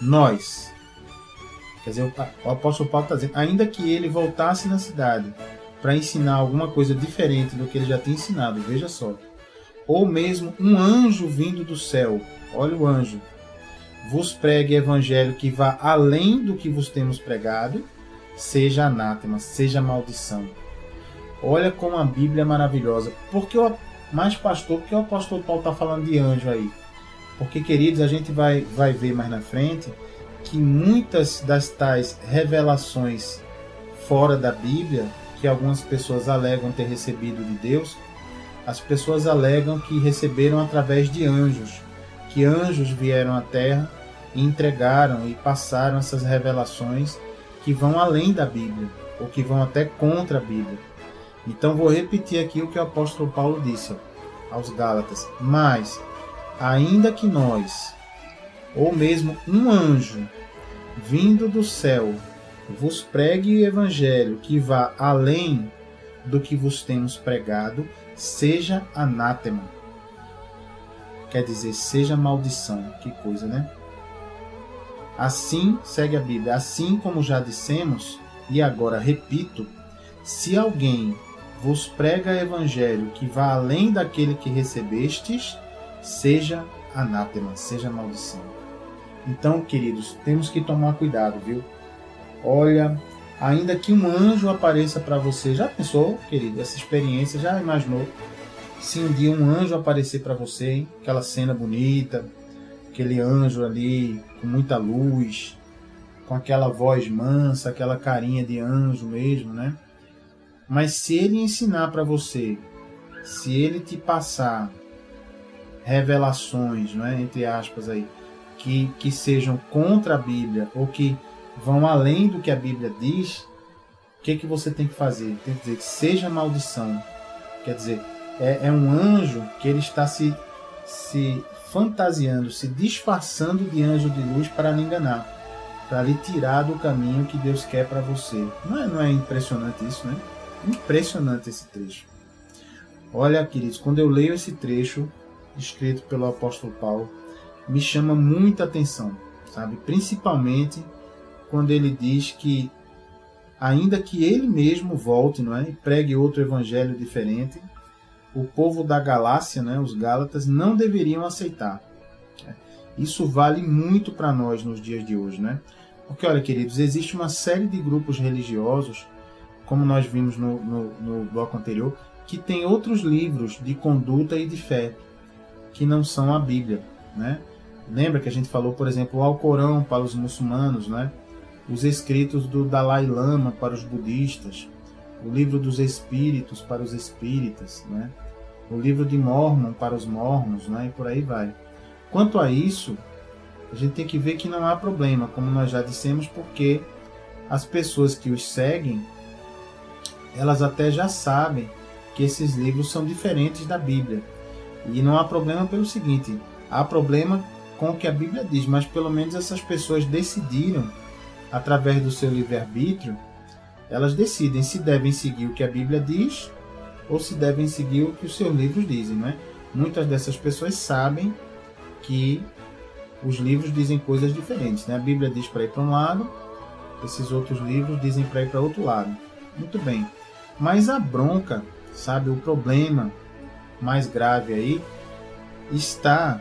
nós, quer dizer, o apóstolo Paulo está dizendo, ainda que ele voltasse na cidade para ensinar alguma coisa diferente do que ele já tinha ensinado, veja só, ou mesmo um anjo vindo do céu, olha o anjo, vos pregue evangelho que vá além do que vos temos pregado, seja anátema, seja maldição. Olha como a Bíblia é maravilhosa. Mas pastor, por que o apóstolo Paulo está falando de anjo aí? Porque, queridos, a gente vai ver mais na frente que muitas das tais revelações fora da Bíblia, que algumas pessoas alegam ter recebido de Deus, as pessoas alegam que receberam através de anjos, que anjos vieram à Terra e entregaram e passaram essas revelações que vão além da Bíblia, ou que vão até contra a Bíblia. Então vou repetir aqui o que o apóstolo Paulo disse. aos Gálatas: mas, ainda que nós, ou mesmo um anjo, vindo do céu, vos pregue o evangelho que vá além do que vos temos pregado, seja anátema. Quer dizer, seja maldição. Que coisa, né? Assim, segue a Bíblia, assim como já dissemos, e agora repito, se alguém vos prega evangelho que vá além daquele que recebestes, seja anátema, seja maldição. Então, queridos, temos que tomar cuidado, viu? Olha, ainda que um anjo apareça para você, já pensou, querido, essa experiência, já imaginou? Se um dia um anjo aparecer para você, hein? Aquela cena bonita, aquele anjo ali com muita luz, com aquela voz mansa, aquela carinha de anjo mesmo, né? Mas se ele ensinar para você, se ele te passar revelações, né, entre aspas aí, que sejam contra a Bíblia ou que vão além do que a Bíblia diz, o que você tem que fazer? Tem que dizer que seja maldição. Quer dizer, é um anjo que ele está se fantasiando, se disfarçando de anjo de luz para lhe enganar, para lhe tirar do caminho que Deus quer para você. Não é impressionante isso, né? Impressionante esse trecho. Olha, queridos, quando eu leio esse trecho escrito pelo apóstolo Paulo, me chama muita atenção, sabe? Principalmente quando ele diz que, ainda que ele mesmo volte, não é, e pregue outro evangelho diferente, o povo da Galácia, né, os Gálatas, não deveriam aceitar. Isso vale muito para nós nos dias de hoje, né? Porque, olha, queridos, existe uma série de grupos religiosos, como nós vimos no bloco anterior, que tem outros livros de conduta e de fé, que não são a Bíblia, né? Lembra que a gente falou, por exemplo, o Alcorão para os muçulmanos, né? Os escritos do Dalai Lama para os budistas, o livro dos Espíritos para os espíritas, né? O livro de Mórmon para os mormons, né? E por aí vai. Quanto a isso, a gente tem que ver que não há problema, como nós já dissemos, porque as pessoas que os seguem, elas até já sabem que esses livros são diferentes da Bíblia. E não há problema pelo seguinte, há problema com o que a Bíblia diz, mas pelo menos essas pessoas decidiram, através do seu livre-arbítrio, elas decidem se devem seguir o que a Bíblia diz ou se devem seguir o que os seus livros dizem, não é? Muitas dessas pessoas sabem que os livros dizem coisas diferentes, né? A Bíblia diz para ir para um lado, esses outros livros dizem para ir para outro lado. Muito bem. Mas a bronca, sabe, o problema mais grave aí está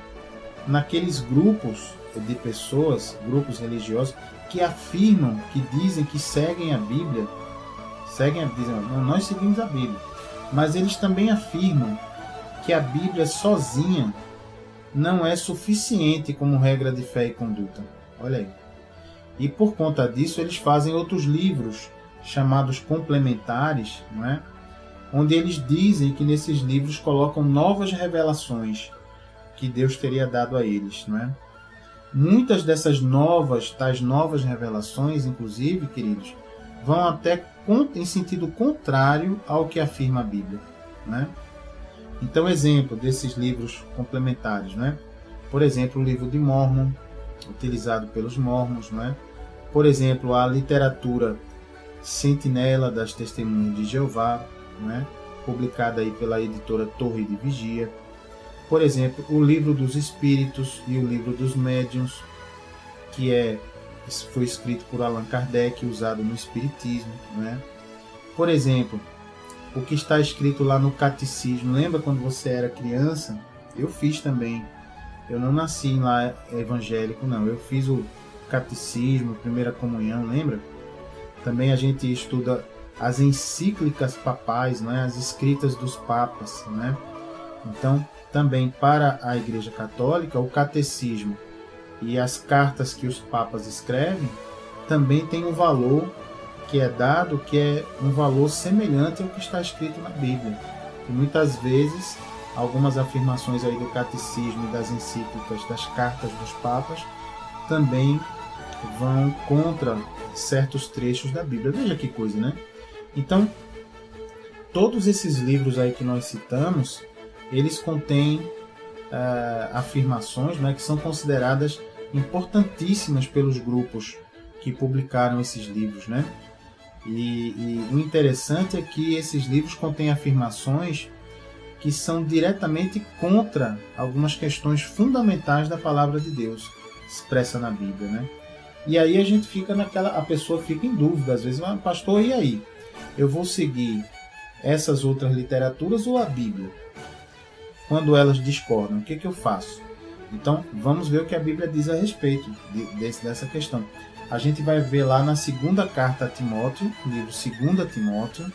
naqueles grupos de pessoas, grupos religiosos, que afirmam, que dizem que seguem a Bíblia, dizem, não, nós seguimos a Bíblia, mas eles também afirmam que a Bíblia sozinha não é suficiente como regra de fé e conduta. Olha aí. E por conta disso eles fazem outros livros chamados complementares, não é? Onde eles dizem que nesses livros colocam novas revelações que Deus teria dado a eles, não é? Muitas dessas tais novas revelações, inclusive, queridos, vão até em sentido contrário ao que afirma a Bíblia, né? Então, exemplo desses livros complementares, né? Por exemplo, o livro de Mórmon, utilizado pelos mormons, né? Por exemplo, a literatura Sentinela das Testemunhas de Jeová, né? Publicada aí pela editora Torre de Vigia. Por exemplo, o livro dos Espíritos e o livro dos Médiuns, que foi escrito por Allan Kardec, usado no Espiritismo, né? Por exemplo, o que está escrito lá no Catecismo. Lembra quando você era criança? Eu fiz também. Eu não nasci lá evangélico, não. Eu fiz o Catecismo, Primeira Comunhão, lembra? Também a gente estuda as encíclicas papais, né? As escritas dos papas, né? Então, também para a Igreja Católica, o Catecismo e as cartas que os papas escrevem também tem um valor que é dado, que é um valor semelhante ao que está escrito na Bíblia. E muitas vezes, algumas afirmações aí do Catecismo e das encíclicas, das cartas dos papas, também vão contra certos trechos da Bíblia. Veja que coisa, né? Então, todos esses livros aí que nós citamos, eles contêm afirmações, né, que são consideradas importantíssimas pelos grupos que publicaram esses livros, né? E o interessante é que esses livros contêm afirmações que são diretamente contra algumas questões fundamentais da palavra de Deus expressa na Bíblia, né? E aí a pessoa fica em dúvida, às vezes, mas pastor, e aí? Eu vou seguir essas outras literaturas ou a Bíblia? Quando elas discordam, o que eu faço? Então, vamos ver o que a Bíblia diz a respeito dessa questão. A gente vai ver lá na segunda carta a Timóteo, livro 2 Timóteo.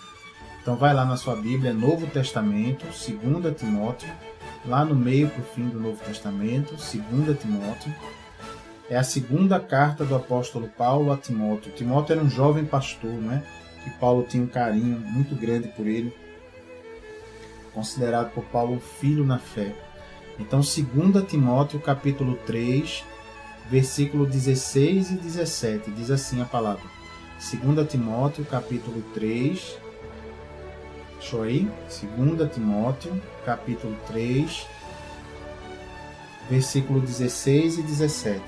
Então, vai lá na sua Bíblia, Novo Testamento, 2 Timóteo. Lá no meio para o fim do Novo Testamento, 2 Timóteo. É a segunda carta do apóstolo Paulo a Timóteo. Timóteo era um jovem pastor, né? Que Paulo tinha um carinho muito grande por ele. Considerado por Paulo um filho na fé. Então, 2 Timóteo, capítulo 3, versículo 16 e 17, diz assim a palavra. 2 Timóteo, capítulo 3, deixa aí, 2 Timóteo, capítulo 3, versículo 16 e 17.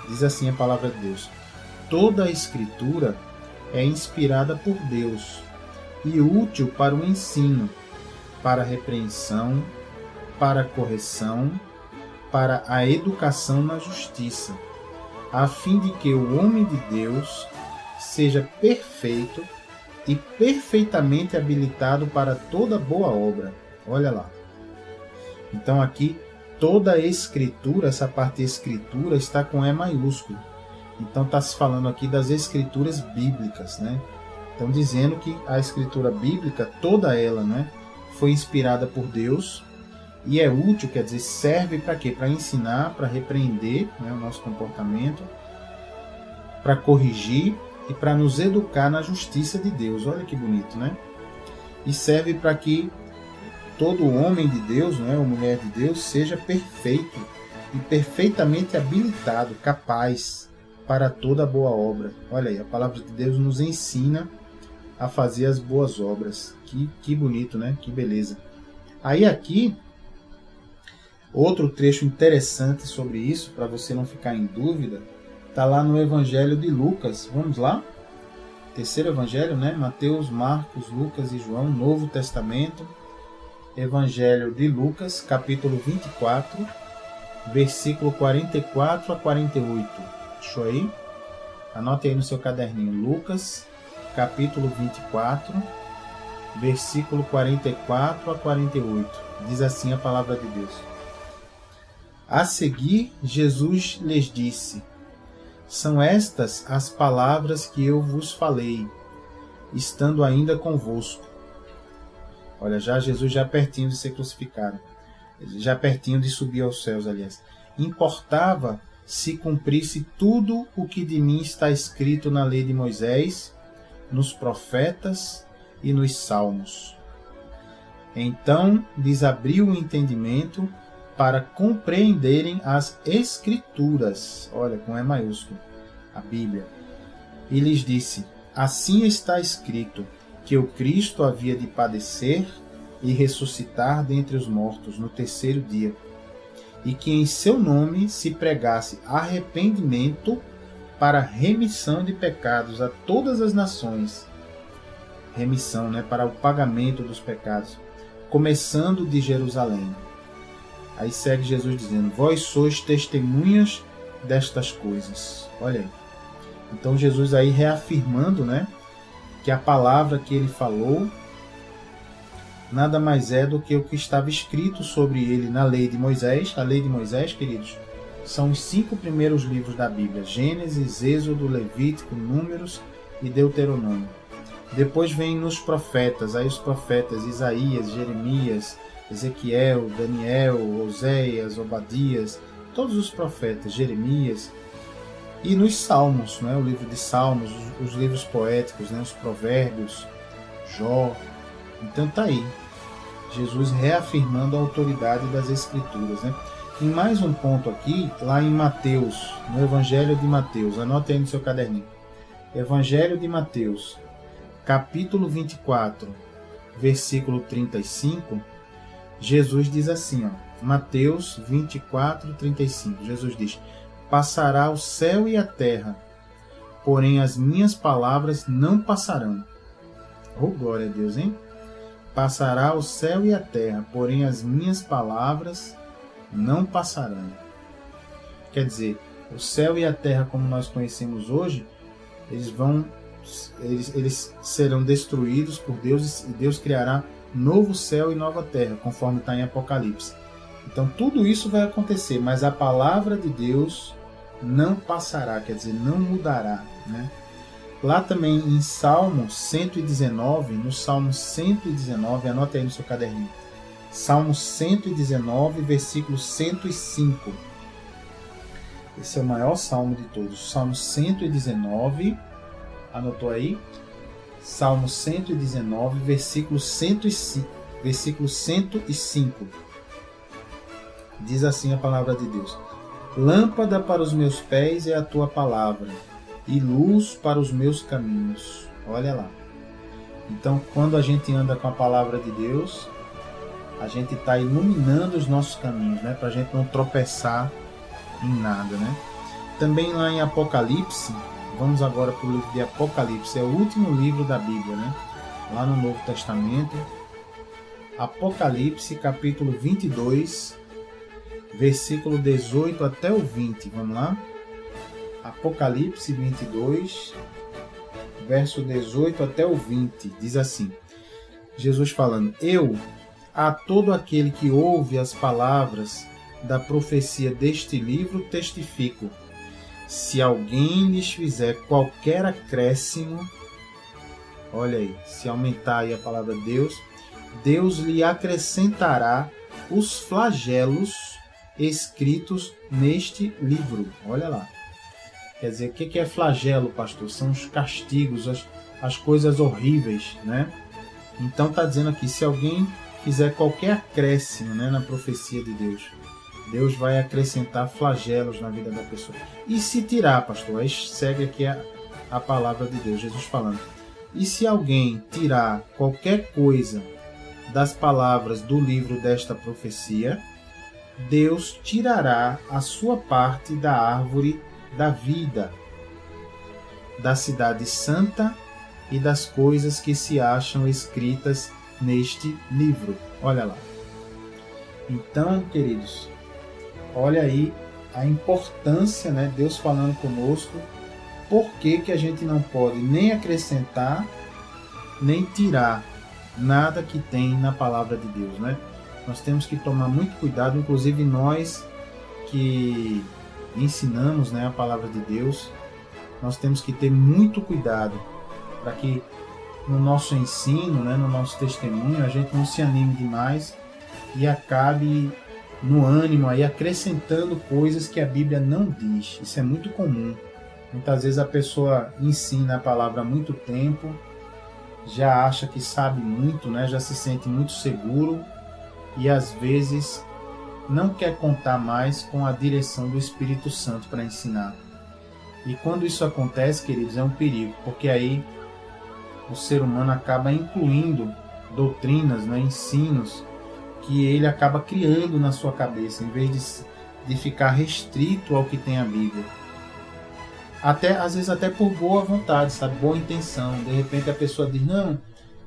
Diz assim a palavra de Deus. Toda a Escritura é inspirada por Deus e útil para o ensino, para a repreensão, para a correção, para a educação na justiça, a fim de que o homem de Deus seja perfeito e perfeitamente habilitado para toda boa obra. Olha lá. Então aqui, toda a Escritura, essa parte Escritura está com E maiúsculo. Então está se falando aqui das Escrituras bíblicas, né? Então dizendo que a Escritura bíblica, toda ela, né, foi inspirada por Deus e é útil, quer dizer, serve para quê? Para ensinar, para repreender, né, o nosso comportamento, para corrigir e para nos educar na justiça de Deus. Olha que bonito, né? E serve para que todo homem de Deus, né, ou mulher de Deus, seja perfeito e perfeitamente habilitado, capaz para toda boa obra. Olha aí, a palavra de Deus nos ensina a fazer as boas obras. Que bonito, né? Que beleza. Aí aqui, outro trecho interessante sobre isso, para você não ficar em dúvida, está lá no Evangelho de Lucas. Vamos lá? Terceiro Evangelho, né? Mateus, Marcos, Lucas e João, Novo Testamento. Evangelho de Lucas, capítulo 24, versículo 44 a 48. Deixa aí. Anote aí no seu caderninho. Lucas, capítulo 24, versículo 44 a 48. Diz assim a palavra de Deus. A seguir, Jesus lhes disse: São estas as palavras que eu vos falei, estando ainda convosco. Olha, Jesus já pertinho de ser crucificado. Já pertinho de subir aos céus, aliás. Importava se cumprisse tudo o que de mim está escrito na lei de Moisés, nos profetas e nos salmos. Então lhes abriu o entendimento para compreenderem as Escrituras. Olha, com E maiúsculo, a Bíblia. E lhes disse: Assim está escrito, que o Cristo havia de padecer e ressuscitar dentre os mortos no terceiro dia, e que em seu nome se pregasse arrependimento para remissão de pecados a todas as nações. Remissão, né, para o pagamento dos pecados, começando de Jerusalém. Aí segue Jesus dizendo: Vós sois testemunhas destas coisas. Olha aí. Então Jesus aí reafirmando, né, que a palavra que ele falou nada mais é do que o que estava escrito sobre ele na lei de Moisés. A lei de Moisés, queridos, são os 5 primeiros livros da Bíblia: Gênesis, Êxodo, Levítico, Números e Deuteronômio. Depois vem nos profetas, aí os profetas Isaías, Jeremias, Ezequiel, Daniel, Oséias, Obadias, todos os profetas, Jeremias. E nos Salmos, né, o livro de Salmos, os livros poéticos, né, os Provérbios, Jó. Então tá aí, Jesus reafirmando a autoridade das Escrituras, né? Em mais um ponto aqui, lá em Mateus, no Evangelho de Mateus, anote aí no seu caderninho. Evangelho de Mateus, capítulo 24, versículo 35, Jesus diz assim, Mateus 24:35. Jesus diz: passará o céu e a terra, porém as minhas palavras não passarão. Oh, glória a Deus, hein? Passará o céu e a terra, porém as minhas palavras não passarão. Quer dizer, o céu e a terra como nós conhecemos hoje, eles serão destruídos por Deus e Deus criará novo céu e nova terra, conforme está em Apocalipse. Então tudo isso vai acontecer, mas a palavra de Deus não passará, quer dizer, não mudará, né? Lá também em Salmo 119, no Salmo 119, anote aí no seu caderninho, Salmo 119, versículo 105. Esse é o maior salmo de todos. Salmo 119, anotou aí? Salmo 119, versículo 105. Diz assim a palavra de Deus: lâmpada para os meus pés é a tua palavra, e luz para os meus caminhos. Olha lá. Então, quando a gente anda com a palavra de Deus, a gente está iluminando os nossos caminhos, né? Para a gente não tropeçar em nada, né? Também lá em Apocalipse, vamos agora para o livro de Apocalipse, é o último livro da Bíblia, né? Lá no Novo Testamento. Apocalipse, capítulo 22, versículo 18 até o 20. Vamos lá? Apocalipse 22, verso 18 até o 20. Diz assim, Jesus falando: eu, a todo aquele que ouve as palavras da profecia deste livro, testifico. Se alguém lhes fizer qualquer acréscimo, olha aí, se aumentar aí a palavra Deus, Deus lhe acrescentará os flagelos escritos neste livro. Olha lá. Quer dizer, o que é flagelo, pastor? São os castigos, as coisas horríveis, né? Então está dizendo aqui, se alguém fizer qualquer acréscimo, né, na profecia de Deus, Deus vai acrescentar flagelos na vida da pessoa. E se tirar, pastor? Aí segue aqui a palavra de Deus, Jesus falando. E se alguém tirar qualquer coisa das palavras do livro desta profecia, Deus tirará a sua parte da árvore da vida, da cidade santa e das coisas que se acham escritas neste livro. Olha lá. Então, queridos, olha aí a importância, né? Deus falando conosco. Por que a gente não pode nem acrescentar, nem tirar nada que tem na palavra de Deus, né? Nós temos que tomar muito cuidado, inclusive nós que ensinamos, né, a palavra de Deus, nós temos que ter muito cuidado para que no nosso ensino, né, no nosso testemunho, a gente não se anime demais e acabe no ânimo aí acrescentando coisas que a Bíblia não diz. Isso é muito comum. Muitas vezes a pessoa ensina a palavra há muito tempo, já acha que sabe muito, né, já se sente muito seguro e às vezes não quer contar mais com a direção do Espírito Santo para ensinar. E quando isso acontece, queridos, é um perigo, porque aí o ser humano acaba incluindo doutrinas, né, ensinos, que ele acaba criando na sua cabeça, em vez de ficar restrito ao que tem a Bíblia. Às vezes até por boa vontade, sabe? Boa intenção. De repente a pessoa diz, não,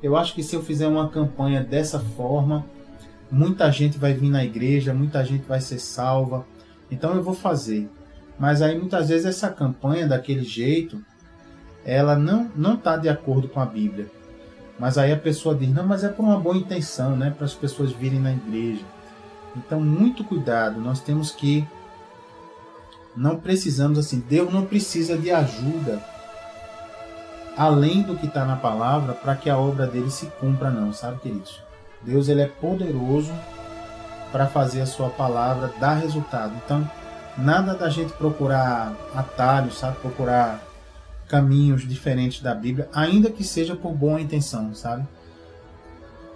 eu acho que se eu fizer uma campanha dessa forma, muita gente vai vir na igreja, muita gente vai ser salva, então eu vou fazer. Mas aí muitas vezes essa campanha daquele jeito, ela não está de acordo com a Bíblia. Mas aí a pessoa diz, não, mas é por uma boa intenção, né? Para as pessoas virem na igreja. Então muito cuidado, nós temos que, não precisamos assim, Deus não precisa de ajuda além do que está na palavra para que a obra dele se cumpra não, sabe, queridos? Deus, ele é poderoso para fazer a sua palavra dar resultado. Então, nada da gente procurar atalhos, sabe? Procurar caminhos diferentes da Bíblia, ainda que seja por boa intenção, sabe?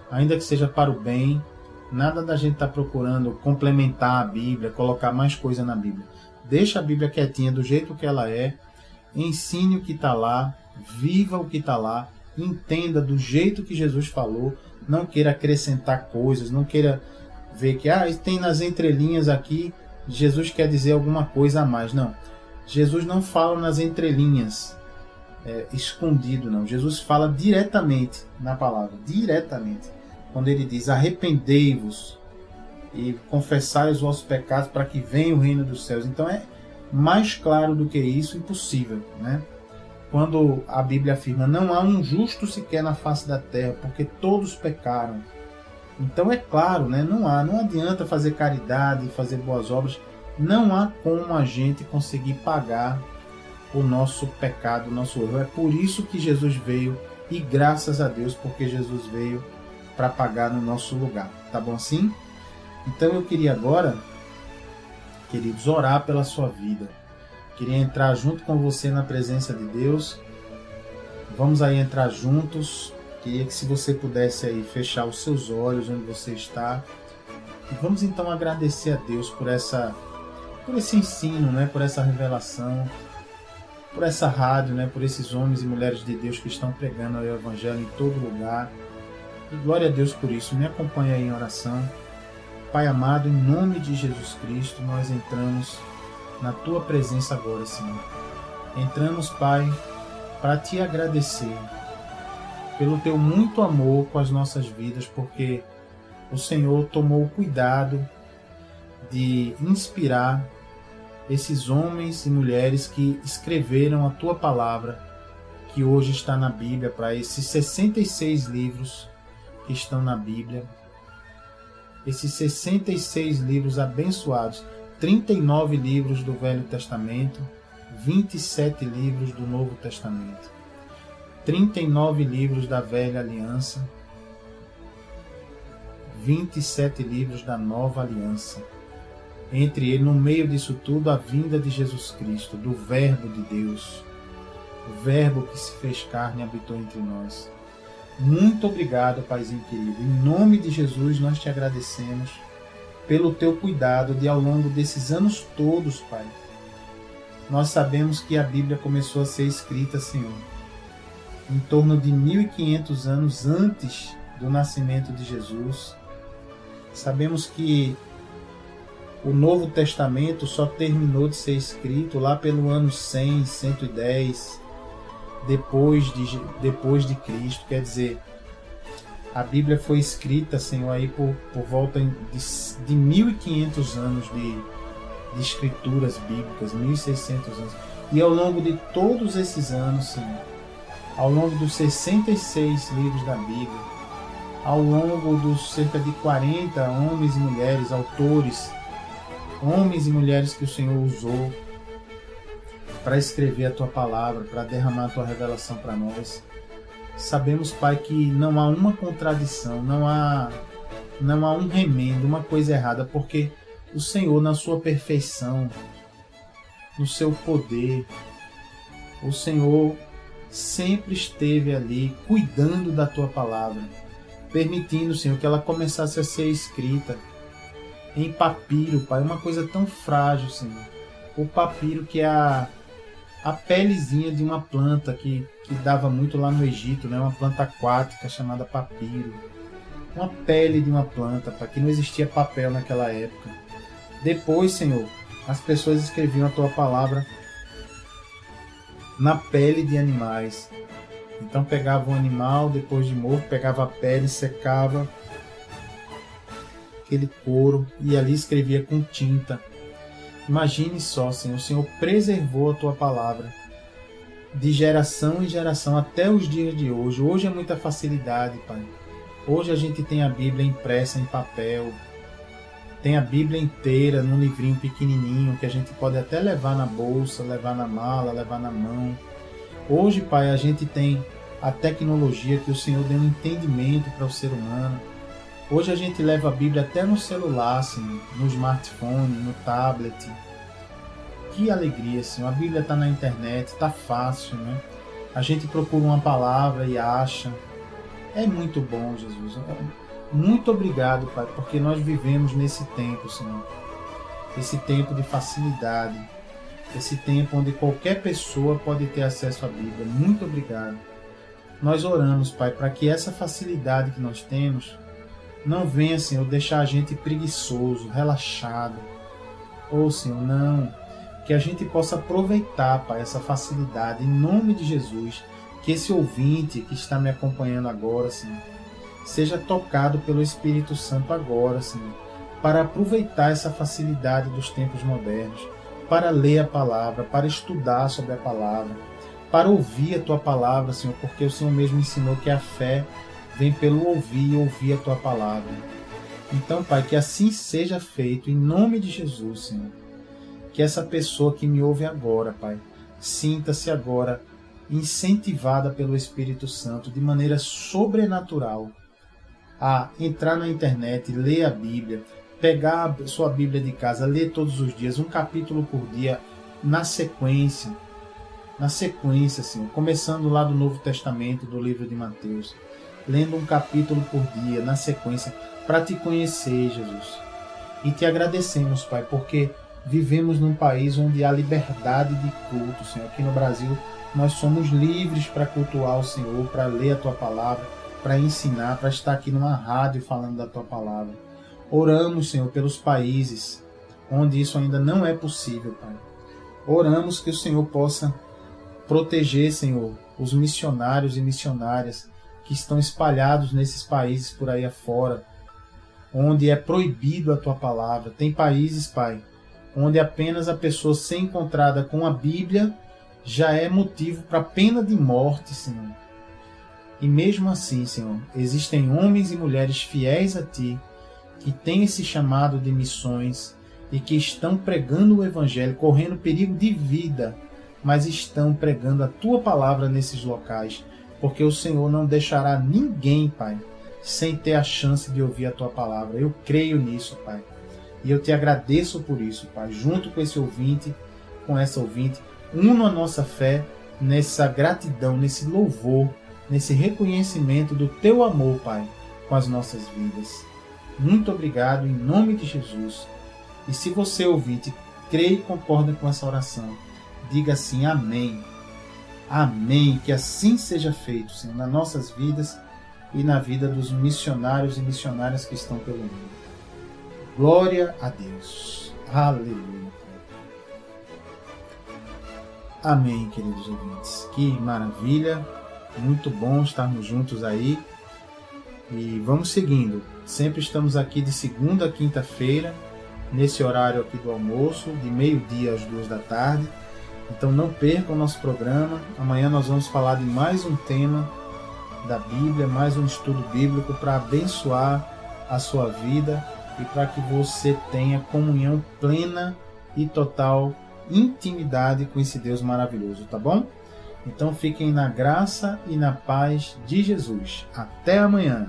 Ainda que seja para o bem, nada da gente estar procurando complementar a Bíblia, colocar mais coisa na Bíblia. Deixa a Bíblia quietinha do jeito que ela é, ensine o que está lá, viva o que está lá, entenda do jeito que Jesus falou, não queira acrescentar coisas, não queira ver que tem nas entrelinhas aqui, Jesus quer dizer alguma coisa a mais. Não, Jesus não fala nas entrelinhas, escondido não. Jesus fala diretamente na palavra, diretamente. Quando ele diz: arrependei-vos e confessai os vossos pecados para que venha o reino dos céus. Então é mais claro do que isso, impossível, né? Quando a Bíblia afirma: não há um justo sequer na face da terra, porque todos pecaram. Então é claro, né? Não adianta fazer caridade, fazer boas obras. Não há como a gente conseguir pagar o nosso pecado, o nosso erro. É por isso que Jesus veio, e graças a Deus, porque Jesus veio para pagar no nosso lugar. Tá bom assim? Então eu queria agora, queridos, orar pela sua vida. Queria entrar junto com você na presença de Deus. Vamos aí entrar juntos. Queria que, se você pudesse aí fechar os seus olhos onde você está. E vamos então agradecer a Deus por esse ensino, né? Por essa revelação, por essa rádio, né? Por esses homens e mulheres de Deus que estão pregando o Evangelho em todo lugar. E glória a Deus por isso. Me acompanha aí em oração. Pai amado, em nome de Jesus Cristo, nós entramos na Tua presença agora, Senhor. Entramos, Pai, para Te agradecer pelo Teu muito amor com as nossas vidas, porque o Senhor tomou o cuidado de inspirar esses homens e mulheres que escreveram a Tua palavra, que hoje está na Bíblia, para esses 66 livros que estão na Bíblia. Esses 66 livros abençoados, 39 livros do Velho Testamento, 27 livros do Novo Testamento, 39 livros da Velha Aliança, 27 livros da Nova Aliança. Entre ele, no meio disso tudo, a vinda de Jesus Cristo, do Verbo de Deus, o Verbo que se fez carne e habitou entre nós. Muito obrigado, Paizinho querido. Em nome de Jesus, nós te agradecemos pelo teu cuidado de, ao longo desses anos todos, Pai. Nós sabemos que a Bíblia começou a ser escrita, Senhor, em torno de 1500 anos antes do nascimento de Jesus. Sabemos que o Novo Testamento só terminou de ser escrito lá pelo ano 100, 110, depois de Cristo. Quer dizer, a Bíblia foi escrita, Senhor, aí por volta de 1500 anos de escrituras bíblicas, 1600 anos. E ao longo de todos esses anos, Senhor, ao longo dos 66 livros da Bíblia, ao longo dos cerca de 40 homens e mulheres, autores, homens e mulheres que o Senhor usou para escrever a Tua palavra, para derramar a Tua revelação para nós, sabemos, Pai, que não há uma contradição, não há um remendo, uma coisa errada, porque o Senhor, na sua perfeição, no seu poder, o Senhor sempre esteve ali cuidando da Tua palavra, permitindo, Senhor, que ela começasse a ser escrita em papiro, Pai, uma coisa tão frágil, Senhor. O papiro, que é a pelezinha de uma planta que dava muito lá no Egito, né? Uma planta aquática chamada papiro. Uma pele de uma planta, Pai, que não existia papel naquela época. Depois, Senhor, as pessoas escreviam a Tua palavra na pele de animais. Então pegava um animal, depois de morto, pegava a pele, secava aquele couro e ali escrevia com tinta. Imagine só, Senhor, o Senhor preservou a Tua palavra de geração em geração até os dias de hoje. Hoje é muita facilidade, Pai. Hoje a gente tem a Bíblia impressa em papel, tem a Bíblia inteira num livrinho pequenininho que a gente pode até levar na bolsa, levar na mala, levar na mão. Hoje, Pai, a gente tem a tecnologia que o Senhor deu um entendimento para o ser humano. Hoje a gente leva a Bíblia até no celular, assim, no smartphone, no tablet. Que alegria, Senhor. A Bíblia está na internet, está fácil, né? A gente procura uma palavra e acha. É muito bom, Jesus. Muito obrigado, Pai, porque nós vivemos nesse tempo, Senhor. Esse tempo de facilidade. Esse tempo onde qualquer pessoa pode ter acesso à Bíblia. Muito obrigado. Nós oramos, Pai, para que essa facilidade que nós temos Não venha, Senhor, deixar a gente preguiçoso, relaxado. Senhor, não. Que a gente possa aproveitar, Pai, essa facilidade, em nome de Jesus. Que esse ouvinte que está me acompanhando agora, Senhor, seja tocado pelo Espírito Santo agora, Senhor, para aproveitar essa facilidade dos tempos modernos, para ler a palavra, para estudar sobre a palavra, para ouvir a Tua palavra, Senhor, porque o Senhor mesmo ensinou que a fé vem pelo ouvir e ouvir a Tua palavra. Então, Pai, que assim seja feito, em nome de Jesus, Senhor. Que essa pessoa que me ouve agora, Pai, sinta-se agora incentivada pelo Espírito Santo de maneira sobrenatural a entrar na internet, ler a Bíblia, pegar a sua Bíblia de casa, ler todos os dias, um capítulo por dia, na sequência, Senhor, começando lá do Novo Testamento, do livro de Mateus, lendo um capítulo por dia, na sequência, para Te conhecer, Jesus. E Te agradecemos, Pai, porque vivemos num país onde há liberdade de culto, Senhor. Aqui no Brasil, nós somos livres para cultuar o Senhor, para ler a Tua palavra, para ensinar, para estar aqui numa rádio falando da Tua palavra. Oramos, Senhor, pelos países onde isso ainda não é possível, Pai. Oramos que o Senhor possa proteger, Senhor, os missionários e missionárias que estão espalhados nesses países por aí afora, onde é proibido a Tua palavra. Tem países, Pai, onde apenas a pessoa ser encontrada com a Bíblia já é motivo para pena de morte, Senhor. E mesmo assim, Senhor, existem homens e mulheres fiéis a Ti, que têm esse chamado de missões e que estão pregando o Evangelho, correndo perigo de vida, mas estão pregando a Tua palavra nesses locais, porque o Senhor não deixará ninguém, Pai, sem ter a chance de ouvir a Tua palavra. Eu creio nisso, Pai. E eu Te agradeço por isso, Pai. Junto com esse ouvinte, com essa ouvinte, uno a nossa fé nessa gratidão, nesse louvor, nesse reconhecimento do Teu amor, Pai, com as nossas vidas. Muito obrigado, em nome de Jesus. E se você, ouvinte, crê e concorda com essa oração, diga assim: amém. Amém. Que assim seja feito, Senhor, nas nossas vidas e na vida dos missionários e missionárias que estão pelo mundo. Glória a Deus. Aleluia. Amém, queridos ouvintes. Que maravilha. Muito bom estarmos juntos aí. E vamos seguindo. Sempre estamos aqui de segunda a quinta-feira, nesse horário aqui do almoço, de meio-dia às 2 da tarde. Então não percam o nosso programa. Amanhã nós vamos falar de mais um tema da Bíblia, mais um estudo bíblico para abençoar a sua vida e para que você tenha comunhão plena e total, intimidade com esse Deus maravilhoso, tá bom? Então fiquem na graça e na paz de Jesus. Até amanhã!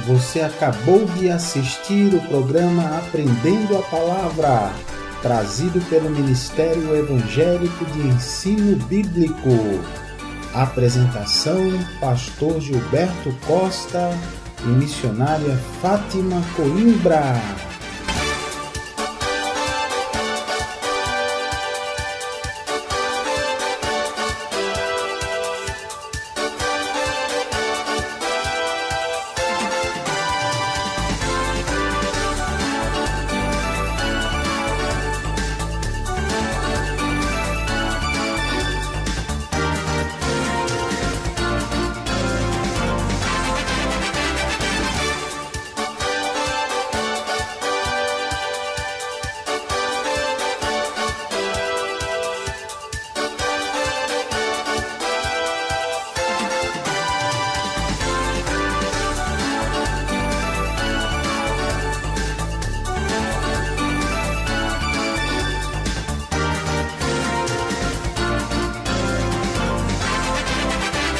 Você acabou de assistir o programa Aprendendo a Palavra, trazido pelo Ministério Evangélico de Ensino Bíblico. Apresentação: Pastor Gilberto Costa e missionária Fátima Coimbra.